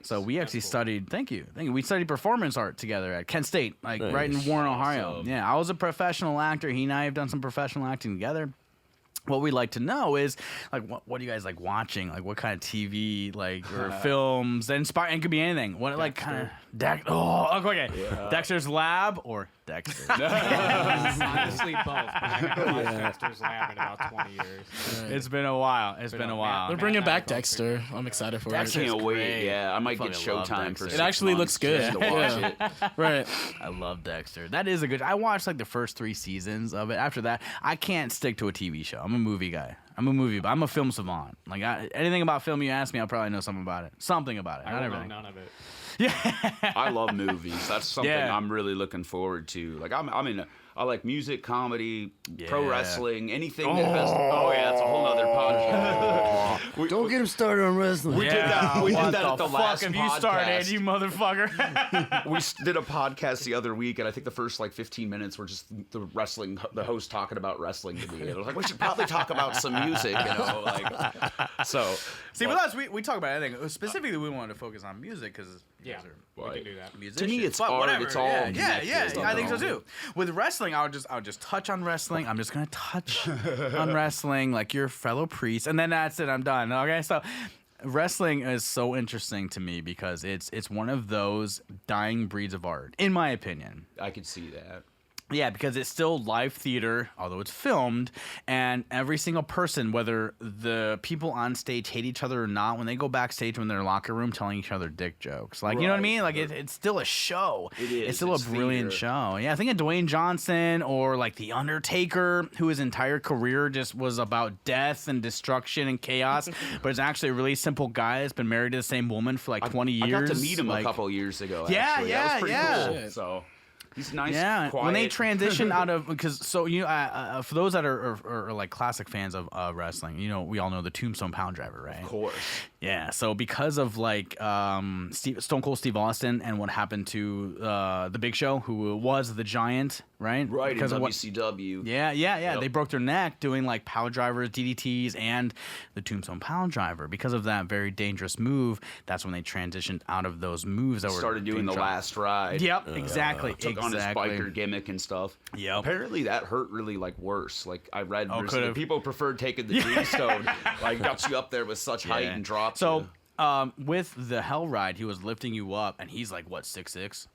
So we actually studied, thank you. We studied performance art together at Kent State, right in Warren, Ohio. Awesome. Yeah, I was a professional actor. He and I have done some professional acting together. What we'd like to know is, like, what do you guys like watching? Like, what kind of TV, like, or films that inspire? And it could be anything. What, like, kind of okay. Yeah. Dexter's Lab or Dexter? Honestly, both. But I haven't watched Dexter's Lab in about 20 years. It's been a while. It's been a while. They're bringing back Dexter. I'm excited for it. I can't wait. Yeah, I might get Showtime for 6 It actually looks good. to watch it. Right. I love Dexter. That is a good. I watched like the first 3 seasons of it. After that, I can't stick to a TV show. I'm a movie guy. I'm a film savant. Like anything about film you ask me, I'll probably know something about it. Something about it. I not don't know everything. none of it. Yeah. I love movies. That's something I'm really looking forward to. Like I like music, comedy, pro wrestling, anything that has. Oh yeah, it's a whole other podcast. Don't get him started on wrestling. We did that. We did that at the last Fuck podcast. you started, you motherfucker. We did a podcast the other week, and I think the first like 15 minutes were just the host talking about wrestling to me. And I was like, we should probably talk about some music, So See, with us, we talk about anything. Specifically, we wanted to focus on music because you guys are we can do that. musicians. To me, it's But art. whatever, It's all yeah. connected, I think so you know? too. With wrestling, I'll just touch on wrestling. I'm just gonna touch on wrestling like your fellow priest, and then that's it. I'm done. Okay, so. Wrestling is so interesting to me because it's one of those dying breeds of art, in my opinion. I could see that. Yeah, because it's still live theater, although it's filmed, and every single person, whether the people on stage hate each other or not, when they go backstage in their locker room telling each other dick jokes. Like, you know what I mean? Like, it's still a show. It is. It's still a brilliant show. Yeah, I think of Dwayne Johnson or, like, The Undertaker, who his entire career just was about death and destruction and chaos, but is actually a really simple guy that's been married to the same woman for, like, 20 years. I got to meet him like, a couple years ago, Yeah, actually. That was pretty yeah. cool. So... He's nice, yeah, quiet. when they transition out of for those that are like classic fans of wrestling, we all know the Tombstone Pound Driver, right? Of course. Yeah, so because of like Stone Cold Steve Austin and what happened to the Big Show, who was the Giant, right? Right, because in of WCW. Yeah. Yep. They broke their neck doing like power drivers, DDTs, and the Tombstone Pound Driver. Because of that very dangerous move, that's when they transitioned out of those moves that Started were doing the last ride. Yep, exactly. Took on his biker gimmick and stuff. Yep. Apparently that hurt really like worse. Like I read could've. people preferred taking the Tombstone. Like got you up there with such height and dropped So you. With the Hell Ride, he was lifting you up, and he's like what 6'6",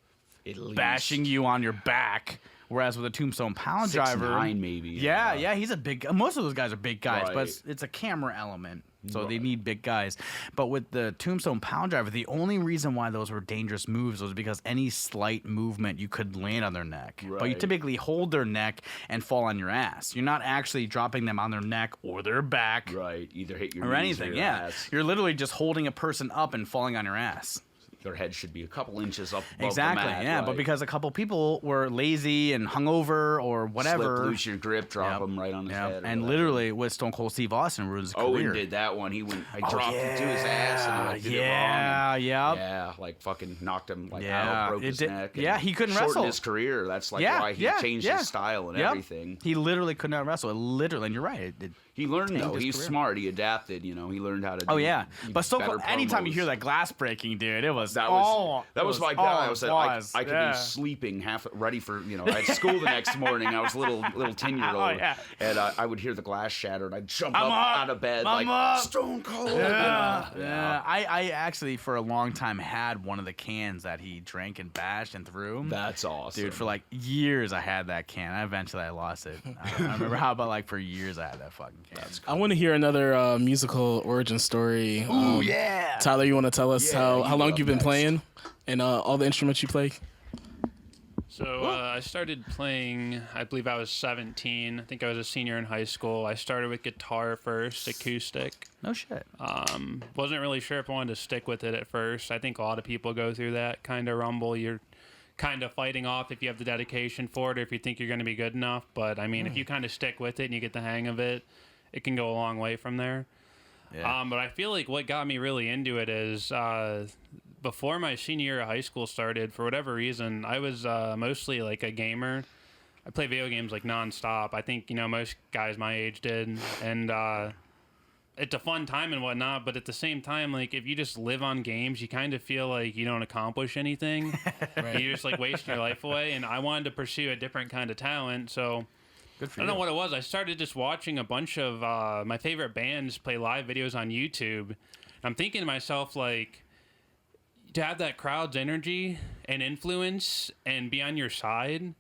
At least. bashing you on your back. Whereas with a Tombstone Pound Driver, 6'9" maybe. Yeah, he's a big. Most of those guys are big guys, Right. but it's a camera element, so they Right. need big guys. But with the Tombstone Pound Driver, the only reason why those were dangerous moves was because any slight movement you could land on their neck. But you Right. typically hold their neck and fall on your ass. You're not actually dropping them on their neck or their back. Right. Either hit your Or knees anything, or your yeah. ass. You're literally just holding a person up and falling on your ass. Their head should be a couple inches up above Exactly, the mat. yeah. Right. But because a couple people were lazy and hungover or whatever, Slip, lose your grip, drop Yep. him right on his head. or and whatever. literally with Stone Cold Steve Austin ruined his career. Owen did that one. He went. I dropped it to his ass and I did it wrong. Yeah, and, yep. Yeah, like fucking knocked him like Yeah, out, broke it his did- neck. yeah, and he couldn't shortened wrestle. his career. That's like Yeah, why he yeah, changed yeah. his style and Yep. everything. He literally could not wrestle. Literally, and you're right. He learned changed though. his He's career. smart. He adapted. You know, he learned how to. Oh do yeah, but Stone better Cold. Anytime you promos. hear that glass breaking, dude, it was That all. was my it was all guy. I was like, applause. I could Yeah. be sleeping, half ready for I had school the next morning. I was a little 10-year-old, Oh, yeah. and I would hear the glass shatter, and I'd jump I'm up up. out of bed I'm like up. Stone Cold. Yeah. I actually for a long time had one of the cans that he drank and bashed and threw. That's awesome, Dude, for like years I had that can. Eventually I lost it. I remember how about like for years I had that fucking can. I want to hear another musical origin story. Ooh, yeah. Tyler, you want to tell us Yeah, how you long up you've been next. playing and all the instruments you play? So I started playing, I believe I was 17. I think I was a senior in high school. I started with guitar first, acoustic. No shit. Wasn't really sure if I wanted to stick with it at first. I think a lot of people go through that kind of rumble. You're kind of fighting off if you have the dedication for it or if you think you're going to be good enough. But, I mean, if you kind of stick with it and you get the hang of it, it can go a long way from there. Yeah. But I feel like what got me really into it is before my senior year of high school started, for whatever reason, I was mostly like a gamer. I play video games like nonstop. I think, most guys my age did. And it's a fun time and whatnot, but at the same time, like, if you just live on games, you kind of feel like you don't accomplish anything. You're just, like, wasting your life away. And I wanted to pursue a different kind of talent, so... I don't know what it was. I started just watching a bunch of my favorite bands play live videos on YouTube. I'm thinking to myself, like, to have that crowd's energy and influence and be on your side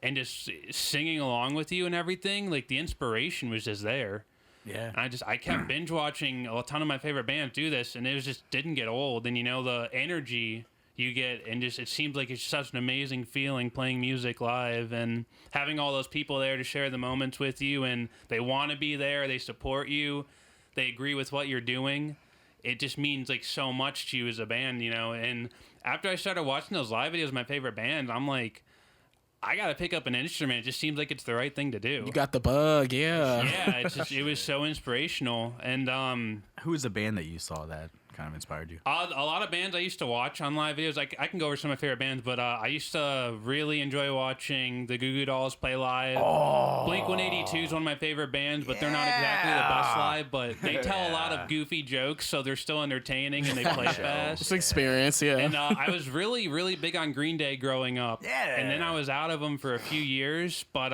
and just singing along with you and everything, like, the inspiration was just there. Yeah. And I kept binge watching a ton of my favorite bands do this, and it just didn't get old. And, the energy you get, and just it seems like it's such an amazing feeling playing music live and having all those people there to share the moments with you, and they want to be there, they support you, they agree with what you're doing. It just means like so much to you as a band, and after I started watching those live videos of my favorite bands, I'm like, I gotta pick up an instrument. It just seems like it's the right thing to do. You got the bug, yeah. Yeah, it was so inspirational. And who was the band that you saw that kind of inspired you? A lot of bands I used to watch on live videos. I can go over some of my favorite bands, but I used to really enjoy watching the Goo Goo Dolls play live. Blink 182 is one of my favorite bands, but they're not exactly the best live. But they tell a lot of goofy jokes, so they're still entertaining and they play fast. It's experience, yeah. And I was really, really big on Green Day growing up. Yeah. And then I was out of them for a few years, but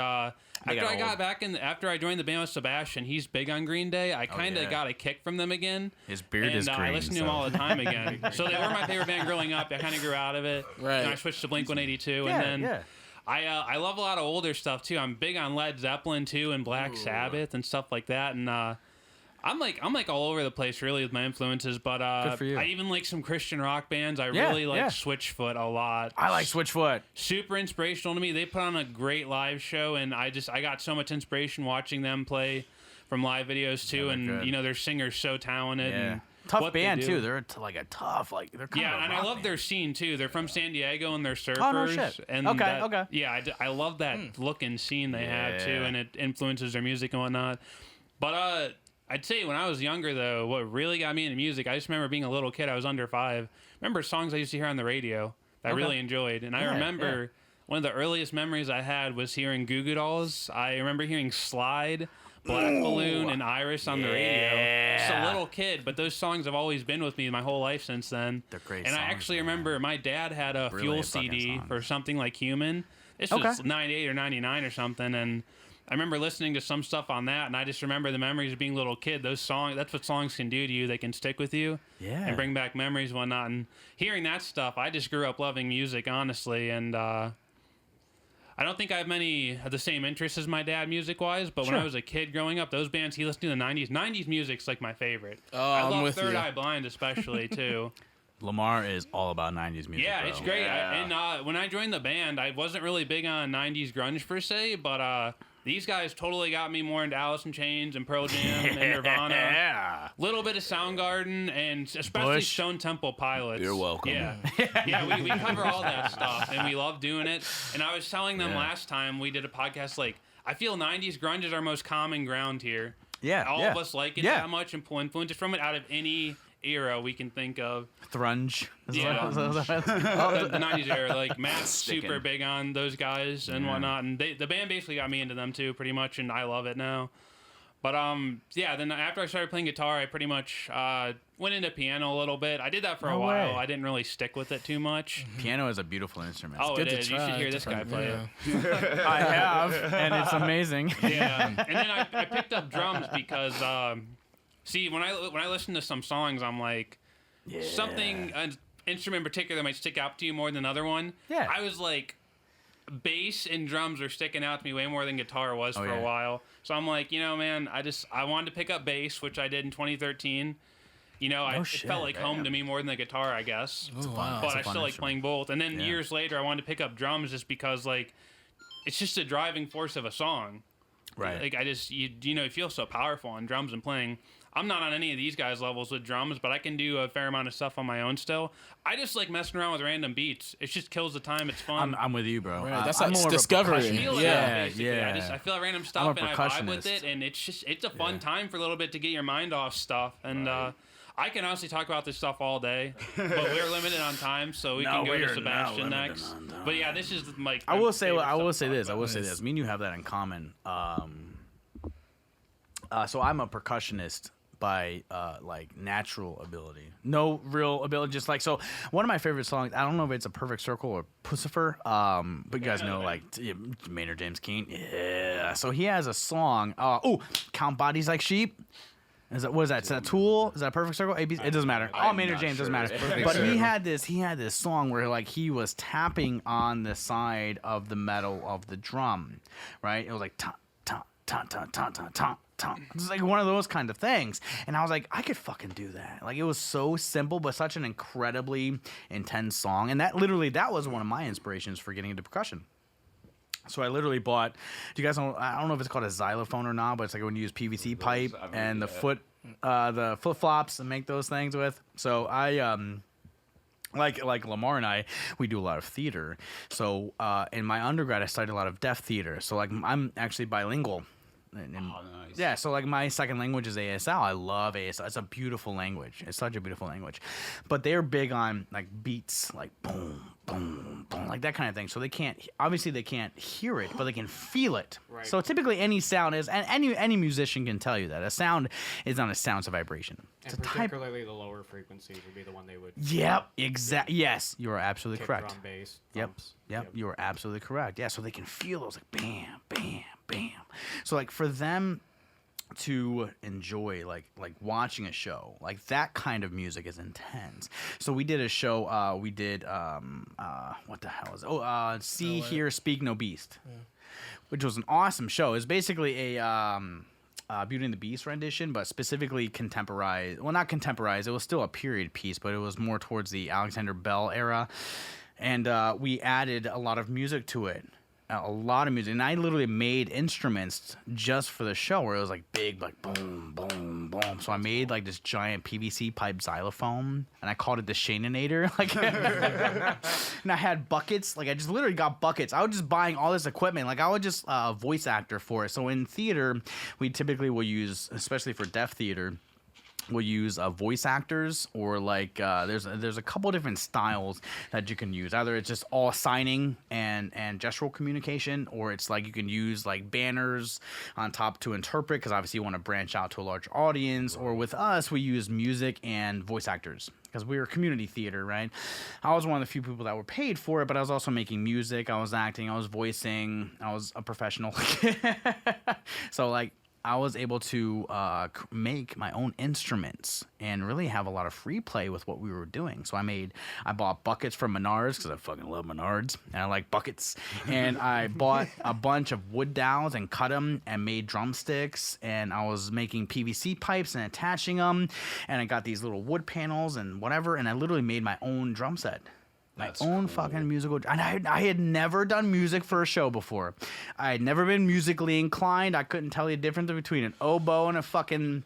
after I joined the band with Sebastian, he's big on Green Day. I kind of got a kick from them again. His beard is green. I listened to him all the time again. So they were my favorite band growing up. I kind of grew out of it. Right. And I switched to Blink 182, and then I love a lot of older stuff too. I'm big on Led Zeppelin too, and Black Sabbath and stuff like that. And I'm like all over the place really with my influences, but Good for you. I even like some Christian rock bands. I really like Switchfoot a lot. I like Switchfoot. Super inspirational to me. They put on a great live show, and I got so much inspiration watching them play from live videos too. Yeah, and good. you know, their singer's so talented. Yeah. And Tough what they band do. too. They're like a tough, like they're kind of a and I rock love band. their scene too. They're from San Diego and they're surfers. Oh, no shit. And Okay, that- okay. Yeah, I love that look and scene they have too, Yeah. and it influences their music and whatnot. But I'd say when I was younger though, what really got me into music, I just remember being a little kid. I was under 5. Remember songs I used to hear on the radio that I really enjoyed, and I remember one of the earliest memories I had was hearing Goo Goo Dolls. I remember hearing Slide, Black Balloon, and Iris on the radio. Just a little kid, but those songs have always been with me my whole life since then. They're great And I songs, actually man. remember my dad had a Brilliant Fuel fucking CD songs. for Something Like Human. This was 98 or 99 or something, and I remember listening to some stuff on that, and I just remember the memories of being a little kid. Those songs, that's what songs can do to you. They can stick with you and bring back memories and whatnot. And hearing that stuff, I just grew up loving music, honestly. And I don't think I have many of the same interests as my dad music-wise, but when I was a kid growing up, those bands he listened to in the 90s. 90s music's like my favorite. Oh, I I'm love with Third you. Eye Blind especially, too. Lamar is all about 90s music. Yeah, bro. it's great. When I joined the band, I wasn't really big on 90s grunge per se, but these guys totally got me more into Alice in Chains and Pearl Jam and Nirvana. Yeah. Little bit of Soundgarden and especially Bush. Stone Temple Pilots. You're welcome. Yeah, we cover all that stuff and we love doing it. And I was telling them last time we did a podcast, like, I feel 90s grunge is our most common ground here. Yeah. All of us like it Yeah. that much and pull influences from it out of any era we can think of. Thrunge. Yeah. Is the 90s era, like Matt's super big on those guys and whatnot, and the band basically got me into them too, pretty much, and I love it now. But then after I started playing guitar, I pretty much went into piano a little bit. I did that for a while. way. I didn't really stick with it too much. Piano is a beautiful instrument. Oh, good it to is. You try should hear this guy different- play it. I have, and it's amazing. Yeah, and then I picked up drums because see, when I listen to some songs, I'm like something an instrument in particular that might stick out to you more than another one. Yeah. I was like, bass and drums are sticking out to me way more than guitar was for a while. So I'm like, man, I wanted to pick up bass, which I did in 2013. It felt like home to me more than the guitar, I guess. wow. But I still like playing both. And then years later, I wanted to pick up drums just because, like, it's just a driving force of a song. Right. Like, you feel so powerful on drums and playing. I'm not on any of these guys' levels with drums, but I can do a fair amount of stuff on my own still. I just like messing around with random beats. It just kills the time. It's fun. I'm with you, bro. Right, that's I'm like more of a discovery. percussionist. I feel like Yeah, basically. I feel like random stuff and I vibe with percussionist. it, and it's a fun time for a little bit to get your mind off stuff. And I can honestly talk about this stuff all day, but we're limited on time, so we can go to Sebastian next. But yeah, this is like I will say this. this. Me and you have that in common. So I'm a percussionist by like natural ability, no real ability. Just like, so one of my favorite songs, I don't know if it's a Perfect Circle or Pussifer, but you guys know, like, Maynard James Keen. Yeah. So he has a song. Count Bodies Like Sheep. What is that? Is that Tool? Is that a Perfect Circle? It doesn't matter. Maynard James doesn't matter. But he had this song where, like, he was tapping on the side of the metal of the drum, right? It was like ta ta ta ta ta ta ta. It's like one of those kind of things. And I was like, I could fucking do that. Like, it was so simple, but such an incredibly intense song. And that was one of my inspirations for getting into percussion. So I literally bought, do you guys know, I don't know if it's called a xylophone or not, but it's like when you use PVC pipe and the flip flops and make those things with. So I, like Lamar and I, we do a lot of theater. So in my undergrad, I studied a lot of deaf theater. So like I'm actually bilingual. nice. Yeah, so like my second language is ASL. I love ASL. It's a beautiful language. It's such a beautiful language. But they're big on like beats, like boom, boom, boom, like that kind of thing. So they can't hear it, but they can feel it. Right. So typically any sound is, and any musician can tell you that a sound is not a sound, it's a vibration. It's And a type. particularly the lower frequencies would be the one they would. Yep, exactly. Yes, you are absolutely Kick, correct. drum, bass, Yep. thumps. Yep, you are absolutely correct. Yeah, so they can feel those like bam, bam, bam. So like for them to enjoy like watching a show, like that kind of music is intense. So we did a show. We did what the hell is it? See, Hear, Speak, No Beast, which was an awesome show. It's basically a Beauty and the Beast rendition, but specifically contemporized. Well, not contemporized. It was still a period piece, but it was more towards the Alexander Bell era. And we added a lot of music to it. A lot of music. And I literally made instruments just for the show where it was like big, like boom, boom, boom. So I made like this giant PVC pipe xylophone and I called it the Shaninator. Like, and I had buckets. Like I just literally got buckets. I was just buying all this equipment. Like I would just voice actor for it. So in theater, we typically will use, especially for deaf theater, we'll use voice actors, or like there's a couple different styles that you can use. Either it's just all signing and gestural communication, or it's like you can use like banners on top to interpret, because obviously you want to branch out to a large audience. Or with us, we use music and voice actors, because we were community theater, right? I was one of the few people that were paid for it, but I was also making music, I was acting, I was voicing, I was a professional. So like I was able to make my own instruments and really have a lot of free play with what we were doing. So I bought buckets from Menards, because I fucking love Menards and I like buckets. And I bought a bunch of wood dowels and cut them and made drumsticks. And I was making PVC pipes and attaching them. And I got these little wood panels and whatever. And I literally made my own drum set. That's my own cool. fucking musical. And I had never done music for a show before. I had never been musically inclined. I couldn't tell you the difference between an oboe and a fucking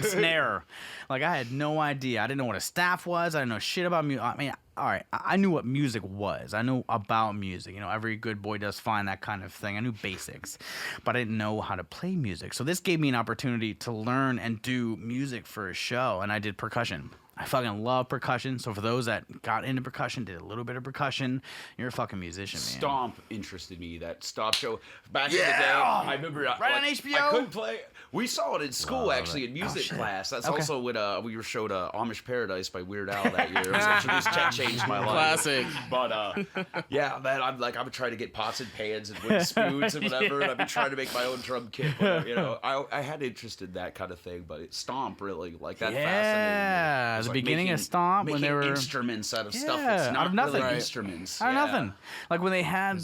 snare. Like, I had no idea. I didn't know what a staff was. I didn't know shit about music. I mean, all right, I knew what music was. I knew about music. You know, every good boy does fine, that kind of thing. I knew basics, but I didn't know how to play music. So this gave me an opportunity to learn and do music for a show, and I did percussion. I fucking love percussion. So for those that got into percussion, did a little bit of percussion, you're a fucking musician, man. Stomp interested me. That Stomp show back in the day. I remember Right on HBO? I couldn't play. We saw it in school actually in music class. That's Okay. also when we were showed Amish Paradise by Weird Al that year. It was introduced, that changed my life. Classic. But yeah, man, I would try to get pots and pans and wooden spoons and whatever. And I'd be trying to make my own drum kit. But, you know, I had interest in that kind of thing. But Stomp really like that. Yeah, fascinated me. It was the like beginning of Stomp when they making were instruments out of stuff Yeah, that's out not of nothing. really Right. instruments. Out of Yeah. nothing. Like when they had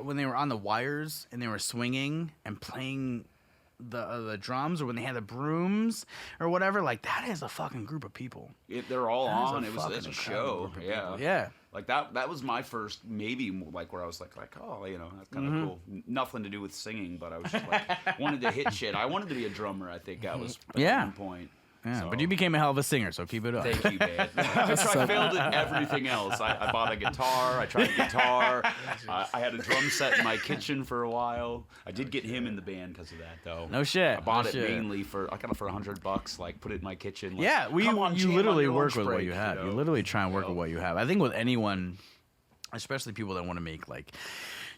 when they were on the wires and they were swinging and playing the drums, or when they had the brooms or whatever. Like, that is a fucking group of people. They're all That is on. a It was fucking a incredible show. group of Yeah. people. Yeah. Like that was my first, maybe like where I was like, oh, you know, that's kind of cool. Nothing to do with singing, but I was just like, wanted to hit shit. I wanted to be a drummer. I think that was at one point. Yeah, So- but you became a hell of a singer, so keep it up. Thank you, man. I failed at everything else. I bought a guitar. I tried a guitar. I had a drum set in my kitchen for a while. I did get him in the band because of that, though. No shit. I bought No it shit. mainly I got it for $100. Like, put it in my kitchen. Like, Yeah, come on, you jam on literally your work lunch with what break, you have. You know? literally try and work with what you have. I think with anyone, especially people that want to make like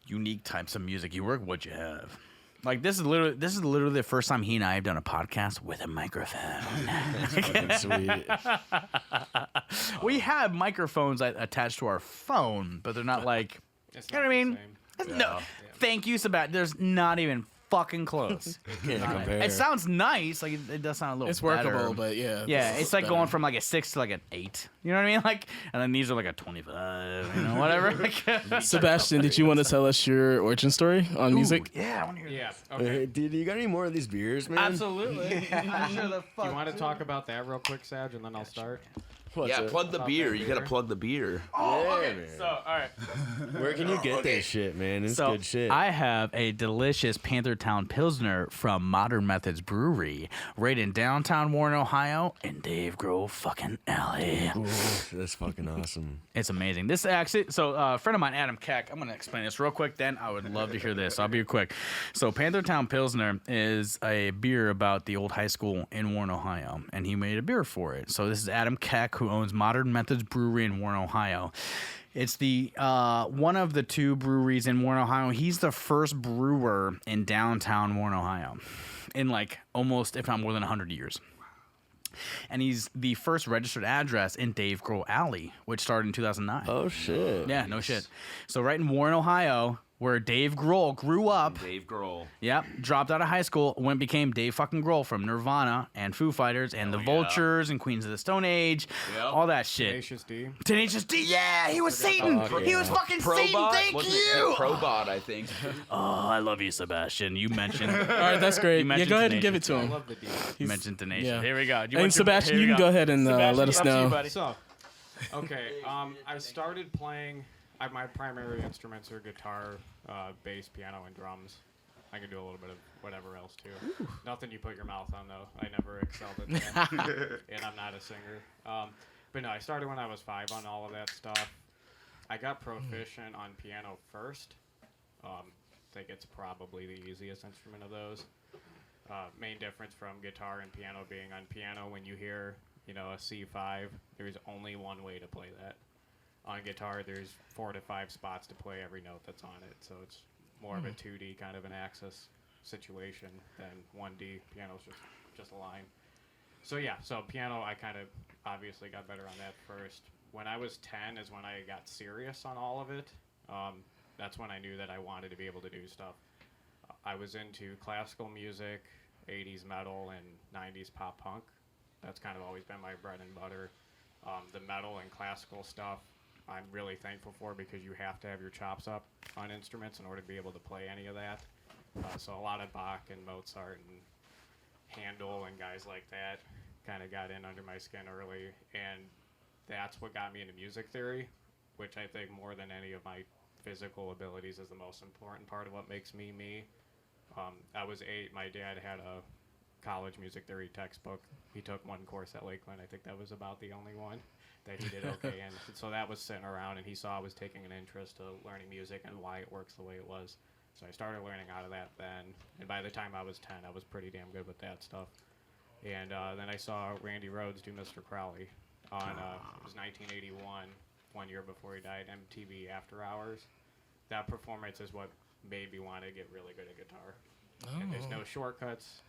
unique types of music, you work with what you have. Like, this is literally the first time he and I have done a podcast with a microphone. Sweet. We have microphones attached to our phone, but they're not like, It's you know not what I the mean? same. No, thank you, Sebastian. There's not even fucking close. Can't compare. It sounds nice. Like, it does sound a little It's workable, better. but yeah. Yeah, this it's is like better. going from like a 6 to like an 8. You know what I mean? Like, and then these are like a 25, you know, whatever. Sebastian, did you want to tell us your origin story on music? Yeah, I want to hear Yeah. that. Okay. Hey, dude, you got any more of these beers, man? Absolutely. Sure the Do fuck. you want to talk about that real quick, Sag, and then I'll start? plug the beer. You gotta plug the beer. Oh, okay. man. So, all right. Where can you get this shit, man? It's good shit. I have a delicious Panthertown Pilsner from Modern Methods Brewery, right in downtown Warren, Ohio, in Dave Grove fucking alley. Ooh, that's fucking awesome. It's amazing. This actually, so a friend of mine, Adam Keck, I'm going to explain this real quick, then I would love to hear this. I'll be quick. So Panthertown Pilsner is a beer about the old high school in Warren, Ohio, and he made a beer for it. So this is Adam Keck, who owns Modern Methods Brewery in Warren, Ohio. It's the one of the two breweries in Warren, Ohio. He's the first brewer in downtown Warren, Ohio, in like almost, if not more than 100 years. And he's the first registered address in Dave Grohl Alley, which started in 2009. Oh, shit. Yeah, no shit. So right in Warren, Ohio, where Dave Grohl grew up. Dave Grohl. Yep, dropped out of high school, became Dave fucking Grohl from Nirvana and Foo Fighters and the Vultures and Queens of the Stone Age, all that shit. Tenacious D. Tenacious D, yeah, he was Satan. He was fucking Satan. Thank you. Probot, I think. Oh, I love you, Sebastian. You mentioned. All right, that's great. You Yeah, mentioned go ahead and give Tenacious it to I him. love the D. You mentioned Tenacious. Yeah. Here we go. And Sebastian, you can go ahead and let us know. So, okay, I started playing. My primary instruments are guitar, bass, piano, and drums. I can do a little bit of whatever else too. Nothing you put your mouth on though. I never excelled at that, and I'm not a singer. But no, I started when I was 5 on all of that stuff. I got proficient on piano first. I think it's probably the easiest instrument of those. Main difference from guitar and piano being on piano, when you hear, a C5, there's only one way to play that. On guitar, there's 4 to 5 spots to play every note that's on it, so it's more of a 2D kind of an axis situation than 1D. Piano's just a line. So yeah, so piano, I kind of obviously got better on that first. When I was 10 is when I got serious on all of it. That's when I knew that I wanted to be able to do stuff. I was into classical music, 80s metal, and 90s pop punk. That's kind of always been my bread and butter. The metal and classical stuff, I'm really thankful for, because you have to have your chops up on instruments in order to be able to play any of that. So a lot of Bach and Mozart and Handel and guys like that kind of got in under my skin early, and that's what got me into music theory, which I think more than any of my physical abilities is the most important part of what makes me me. I was 8. My dad had a college music theory textbook. He took one course at Lakeland. I think that was about the only one that he did okay in. So that was sitting around, and he saw I was taking an interest to learning music and why it works the way it was. So I started learning out of that then, and by the time I was 10, I was pretty damn good with that stuff. And then I saw Randy Rhoads do Mr. Crowley on, it was 1981, 1 year before he died, MTV After Hours. That performance is what made me want to get really good at guitar. And there's no shortcuts.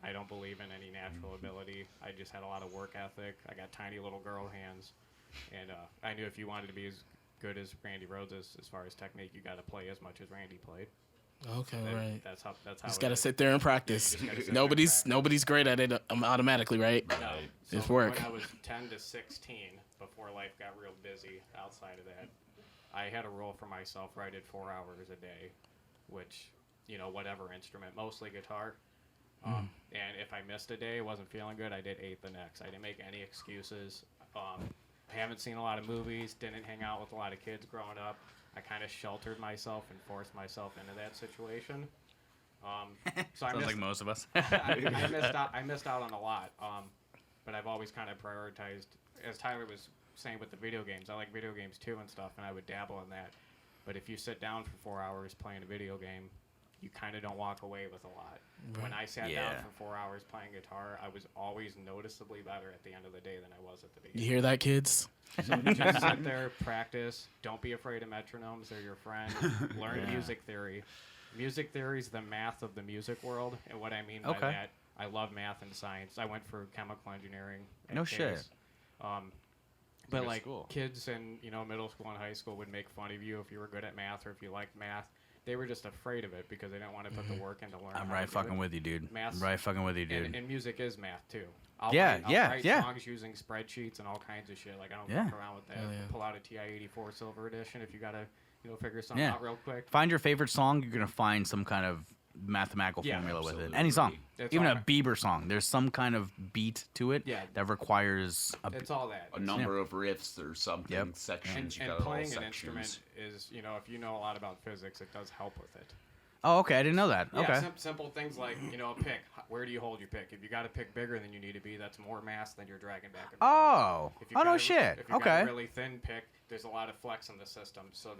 I don't believe in any natural ability. I just had a lot of work ethic. I got tiny little girl hands, and I knew if you wanted to be as good as Randy Rhoads as far as technique, you got to play as much as Randy played. Okay, right. That's how. Just gotta sit there and practice. Nobody's great at it automatically, right? No. So It's work. When I was 10 to 16, before life got real busy outside of that, I had a rule for myself where I did 4 hours a day, which, whatever instrument, mostly guitar. And if I missed a day, wasn't feeling good, I did 8 the next. I didn't make any excuses. I haven't seen a lot of movies, didn't hang out with a lot of kids growing up. I kind of sheltered myself and forced myself into that situation. So Sounds like most of us. I missed out on a lot. But I've always kind of prioritized, as Tyler was saying with the video games, I like video games too and stuff, and I would dabble in that. But if you sit down for 4 hours playing a video game, you kind of don't walk away with a lot. Right. When I sat down for 4 hours playing guitar, I was always noticeably better at the end of the day than I was at the beginning. You hear that, kids? So just sit there, practice. Don't be afraid of metronomes. They're your friend. Learn music theory. Music theory is the math of the music world. And what I mean by that, I love math and science. I went for chemical engineering. No shit. But like kids in middle school and high school would make fun of you if you were good at math or if you liked math. They were just afraid of it because they didn't want to put the work into learning. I'm right fucking with you, dude. I'm right fucking with you, dude. And music is math too. I'll write songs using spreadsheets and all kinds of shit. Like I don't fuck around with that. Pull out a TI-84 Silver Edition if you gotta figure something out real quick. Find your favorite song. You're gonna find some kind of mathematical formula with it. absolutely. Any song, It's even all a right. Bieber song, there's some kind of beat to it Yeah. that requires It's all that. A number of riffs or something, Yep. sections. You And got all playing an sections. instrument is, if you know a lot about physics, it does help with it. Oh, okay, I didn't know that. Yeah, Okay. simple things like, a pick. Where do you hold your pick? If you got a pick bigger than you need to be, that's more mass than you're dragging back and forth. Oh. If you Oh, no got a- shit. If you got Okay. a really thin pick, there's a lot of flex in the system, so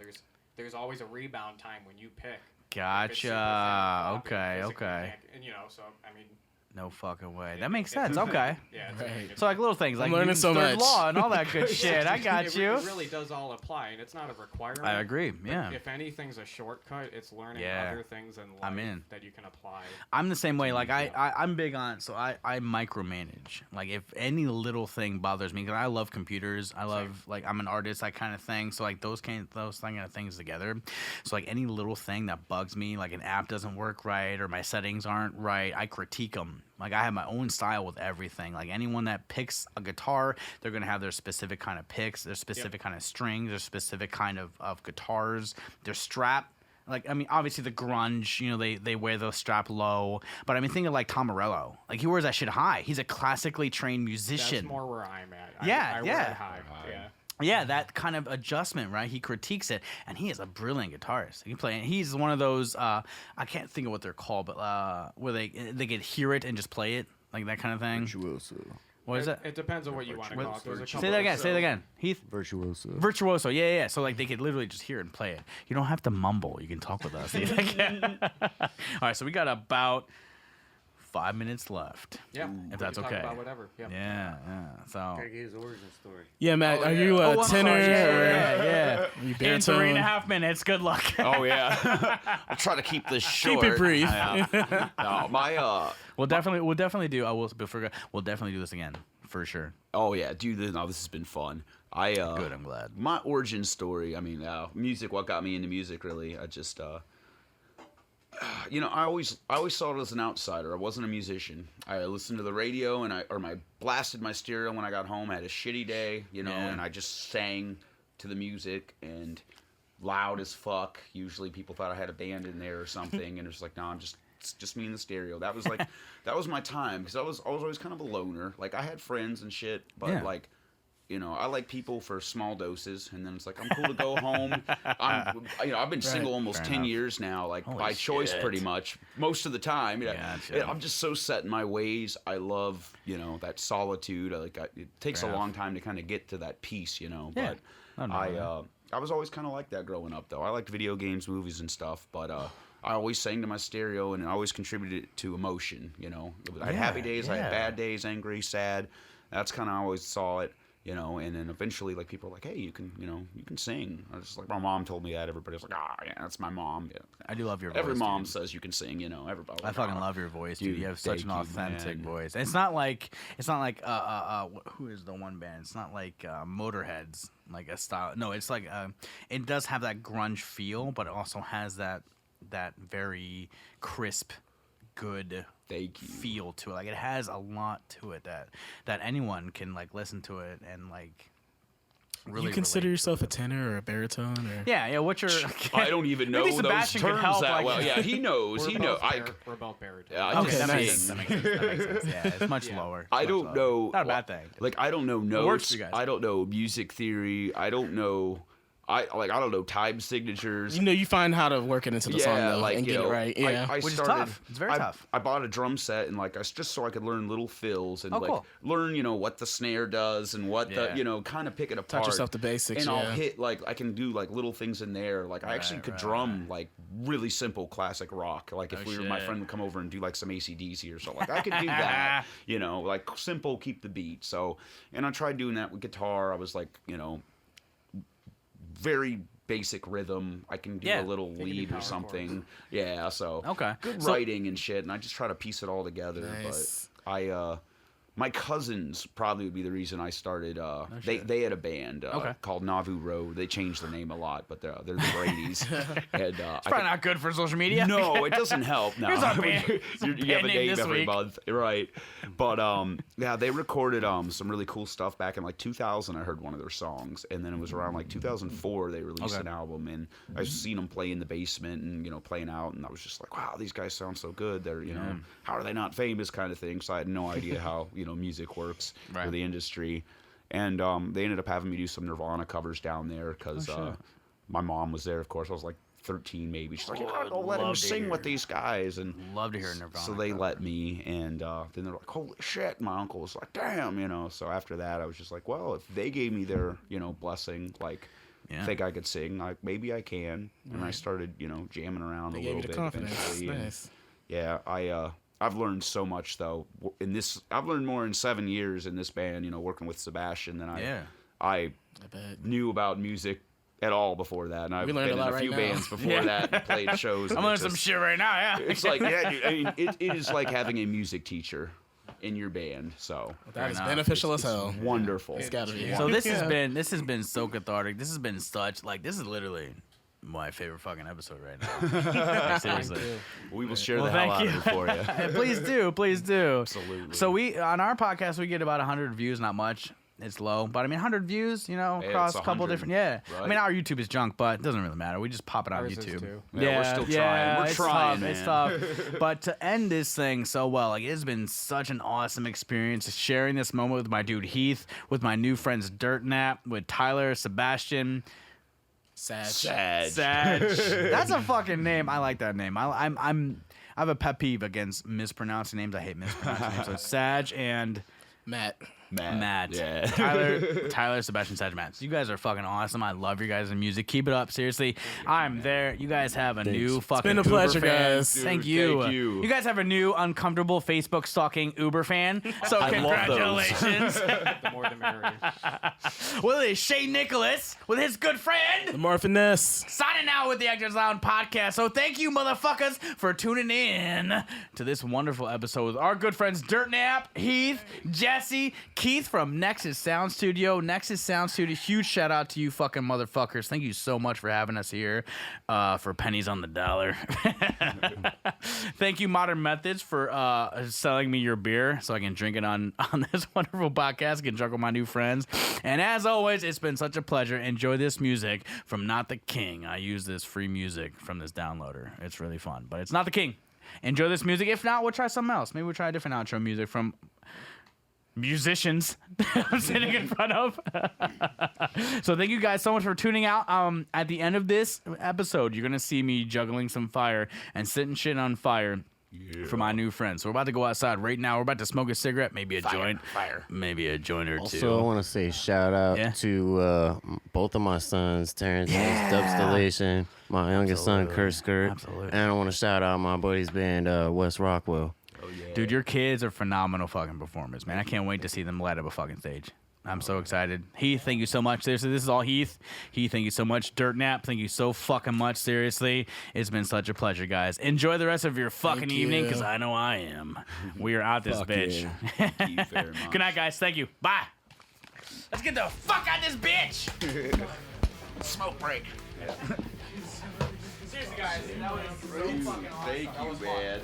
there's always a rebound time when you pick. If it's super thin or Gotcha. floppy, Okay, physically okay. can't- And so I mean, No fucking way. That makes sense. Okay. yeah. It's So like little things like I'm learning Newton's so third much. law and all that good shit. I got it you. really does all apply, and it's not a requirement. I agree. but Yeah. If anything's a shortcut, it's learning Yeah. other things in life I'm in. that you can apply. I'm the same way. Like I'm big on. So I micromanage. Like if any little thing bothers me, because I love computers. I love like I'm an artist, that kind of thing. So like those kind of things together. So like any little thing that bugs me, like an app doesn't work right or my settings aren't right, I critique them. Like I have my own style with everything. Like anyone that picks a guitar, they're gonna have their specific kind of picks, their specific kind of strings, their specific kind of guitars, their strap. Like, I mean, obviously the grunge, they wear the strap low. But I mean, think of like Tom Morello. Like, he wears that shit high. He's a classically trained musician. That's more where I'm at. Yeah, I yeah. wear it high. Yeah. Yeah, that kind of adjustment, right? He critiques it, and he is a brilliant guitarist. He can play. He's one of those. I can't think of what they're called, but where they can hear it and just play it, like that kind of thing. Virtuoso. What is that? It depends on what you want to call it. There's a Say couple that of- again. Say that again. Heath. Virtuoso. Yeah. So like they could literally just hear it and play it. You don't have to mumble. You can talk with us. All right. So we got about 5 minutes left. Yeah. If that's we can okay. Talk about whatever. Yeah. Yeah. So. Gotta get his origin story. Yeah, Matt, Oh, are yeah. you a I'm tenor? sorry. or Yeah. you In baritone? 3.5 minutes. Good luck. Oh yeah, I'll try to keep this short. Keep it brief. No, my We'll definitely do. We'll definitely do this again for sure. Oh yeah, dude. No, this has been fun. Good. I'm glad. My origin story. I mean, music. What got me into music? Really, I just, I always saw it as an outsider. I wasn't a musician. I listened to the radio and I blasted my stereo when I got home. I had a shitty day, and I just sang to the music and loud as fuck. Usually people thought I had a band in there or something, and it's like, no, it's just me in the stereo. That was like, that was my time because I was always kind of a loner. Like I had friends and shit, but like. I like people for small doses, and then it's like I'm cool to go home. I've been single almost Fair 10 enough. years now, like Holy by choice, shit. pretty much most of the time. Gotcha. I'm just so set in my ways. I love that solitude. It takes Fair a enough. long time to kind of get to that peace, Yeah. But I know that. I was always kind of like that growing up, though. I liked video games, movies, and stuff, but I always sang to my stereo, and I always contributed to emotion. I had happy days, I had bad days, angry, sad. That's kind of how I always saw it. And then eventually, like, people are like, hey, you can sing. I was just like, my mom told me that. Everybody's like, yeah, that's my mom. Yeah. I do love your voice. Every mom dude. says you can sing, everybody. I fucking love your voice, dude. You have such an thank you, authentic man. voice. And it's not like who is the one band? It's not like Motorhead's like a style. No, it's like it does have that grunge feel, but it also has that very crisp, good Thank you. feel to it. Like it has a lot to it that anyone can like listen to it and like really you consider relate yourself a tenor or a baritone? Or? Yeah. What's your? I don't even know Maybe those Sebastian could terms help, that like- well. Yeah, he knows. He knows. We're both baritone. Yeah, I Okay, just nice. sing. That makes sense. Yeah, it's much lower. I Much don't lower. know. Not a bad thing. Like I don't know works notes. for you guys. I don't know music theory. I don't know. I don't know time signatures. You find how to work it into the song though, and get it right. Yeah. I Which is started, tough. It's very I, tough. I bought a drum set and just so I could learn little fills and cool. learn what the snare does and what Yeah. the kind of pick it apart. yourself the basics, And I'll yeah. hit I can do little things in there. I actually could drum really simple classic rock. Like if my shit. friend would come over and do some AC/DC or something. I could do that. Simple, keep the beat. So and I tried doing that with guitar. I was very basic rhythm. I can do Yeah. a little can lead do or power something. Yeah, so Okay. good So- writing and shit, and I just try to piece it all together. Nice. But my cousins probably would be the reason I started. They had a band called Nauvoo Road. They changed their name a lot, but they're the Brady's. And, it's probably not good for social media. No, it doesn't help. No, Here's our band. you have a name every week. month, right? But yeah, they recorded some really cool stuff back in like 2000. I heard one of their songs, and then it was around like 2004 they released an album, and I've seen them play in the basement and playing out, and I was just like, wow, these guys sound so good. They're how are they not famous, kind of thing. So I had no idea how music works for the industry, and they ended up having me do some Nirvana covers down there because my mom was there. Of course, I was like 13 maybe. She's like, you gotta go let him sing with these guys, and love to hear Nirvana. So they let me, and then they're like, holy shit. My uncle was like, damn, So after that, I was just like, well, if they gave me their blessing, like. Think I could sing? Maybe I can. And I started, jamming around a little bit. Eventually. Nice. Yeah, I've learned so much though. I've learned more in 7 years in this band. Working with Sebastian than I knew about music at all before that. And I've been in a few bands before that and played shows. I'm learning some shit right now. Yeah, it's like dude, I mean, it is like having a music teacher in your band, so that is beneficial as hell. Wonderful. It's gotta be. So this has been so cathartic. This has been this is literally my favorite fucking episode right now. Seriously, we will share the hell out of it for you. Please do. Absolutely. So we on our podcast we get about 100 views, not much. It's low, but I mean 100 views, across a couple different. Yeah, right. I mean our YouTube is junk, but it doesn't really matter. We just pop it on YouTube. Yeah, we're still trying. We're trying, man. It's tough. But to end this thing so well, like it has been such an awesome experience sharing this moment with my dude Heath, with my new friends Dirt Nap, with Tyler, Sebastian. Sag. That's a fucking name. I like that name. I have a pet peeve against mispronouncing names. I hate mispronouncing names. So Sag and Matt. Yeah. Tyler, Sebastian, Sag, Matt. You guys are fucking awesome. I love your guys' music. Keep it up. Seriously. I'm there. You guys have a new fucking It's been a pleasure, Uber fan. guys. Dude, Thank you. Thank you. You guys have a new uncomfortable Facebook stalking Uber fan. So congratulations. The more the merrier. Well, it's Shay Nicholas with his good friend. The Morphiness. Signing out with the Actors Lounge podcast. So thank you, motherfuckers, for tuning in to this wonderful episode with our good friends Dirt Nap, Heath, Jesse, Keith from Nexus Sound Studio. Huge shout out to you fucking motherfuckers. Thank you so much for having us here for pennies on the dollar. Thank you, Modern Methods, for selling me your beer so I can drink it on this wonderful podcast, get drunk with my new friends. And as always, it's been such a pleasure. Enjoy this music from Not the King. I use this free music from this downloader. It's really fun, but it's Not the King. Enjoy this music. If not, we'll try something else. Maybe we'll try a different outro music from musicians that I'm sitting in front of. So thank you guys so much for tuning out. At the end of this episode, you're gonna see me juggling some fire and setting shit on fire for my new friends. So we're about to go outside right now. We're about to smoke a cigarette, maybe a joint, maybe a joint or two. Also, I want to say shout out to both of my sons, Terrence and Dubstillation, my youngest son, Kurt Skirt. Absolutely. And I want to shout out my buddy's band, West Rockwell. Dude, your kids are phenomenal fucking performers, man. I can't wait to see them light up a fucking stage. I'm so excited. Heath, thank you so much. Seriously, this is all Heath. Heath, thank you so much. Dirt Nap, thank you so fucking much. Seriously, it's been such a pleasure, guys. Enjoy the rest of your fucking evening, because I know I am. We are out this bitch. Thank you very much. Good night, guys. Thank you. Bye. Let's get the fuck out of this bitch. Smoke break. Seriously, guys, that was really fucking awesome. Thank you, man.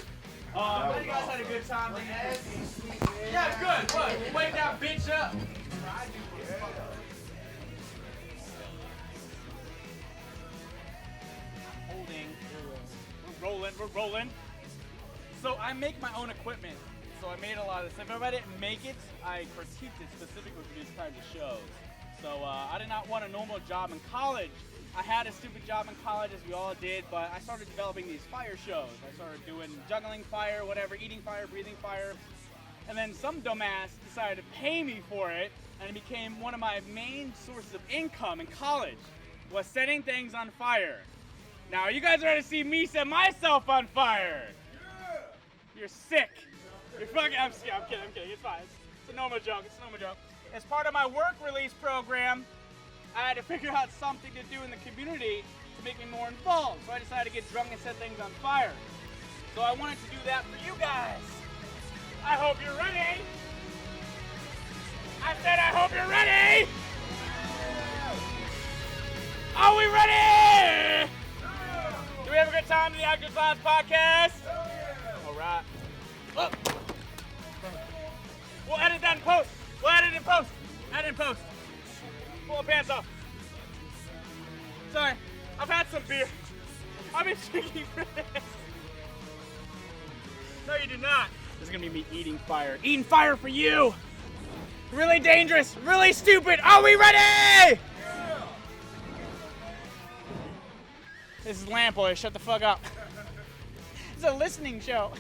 Glad you guys had a good time. Yeah, good. What? Wake that bitch up. We're rolling. So I make my own equipment. So I made a lot of stuff. If I didn't make it, I critiqued it specifically for these kinds of shows. So I did not want a normal job in college. I had a stupid job in college, as we all did, but I started developing these fire shows. I started doing juggling fire, whatever, eating fire, breathing fire. And then some dumbass decided to pay me for it, and it became one of my main sources of income in college, was setting things on fire. Now, you guys are ready to see me set myself on fire. Yeah. You're sick. You're fucking, I'm kidding, it's fine. It's a normal joke, As part of my work release program, I had to figure out something to do in the community to make me more involved. So I decided to get drunk and set things on fire. So I wanted to do that for you guys. I hope you're ready. I said I hope you're ready! Are we ready? Do we have a good time in the Actors Lounge podcast? All right. Oh. We'll edit that in post. Edit in post. Pull the pants off. Sorry, I've had some beer. I've been drinking for this. No, you do not. This is gonna be me eating fire. Eating fire for you. Really dangerous, really stupid. Are we ready? This is Lamp Boy. Shut the fuck up. It's a listening show.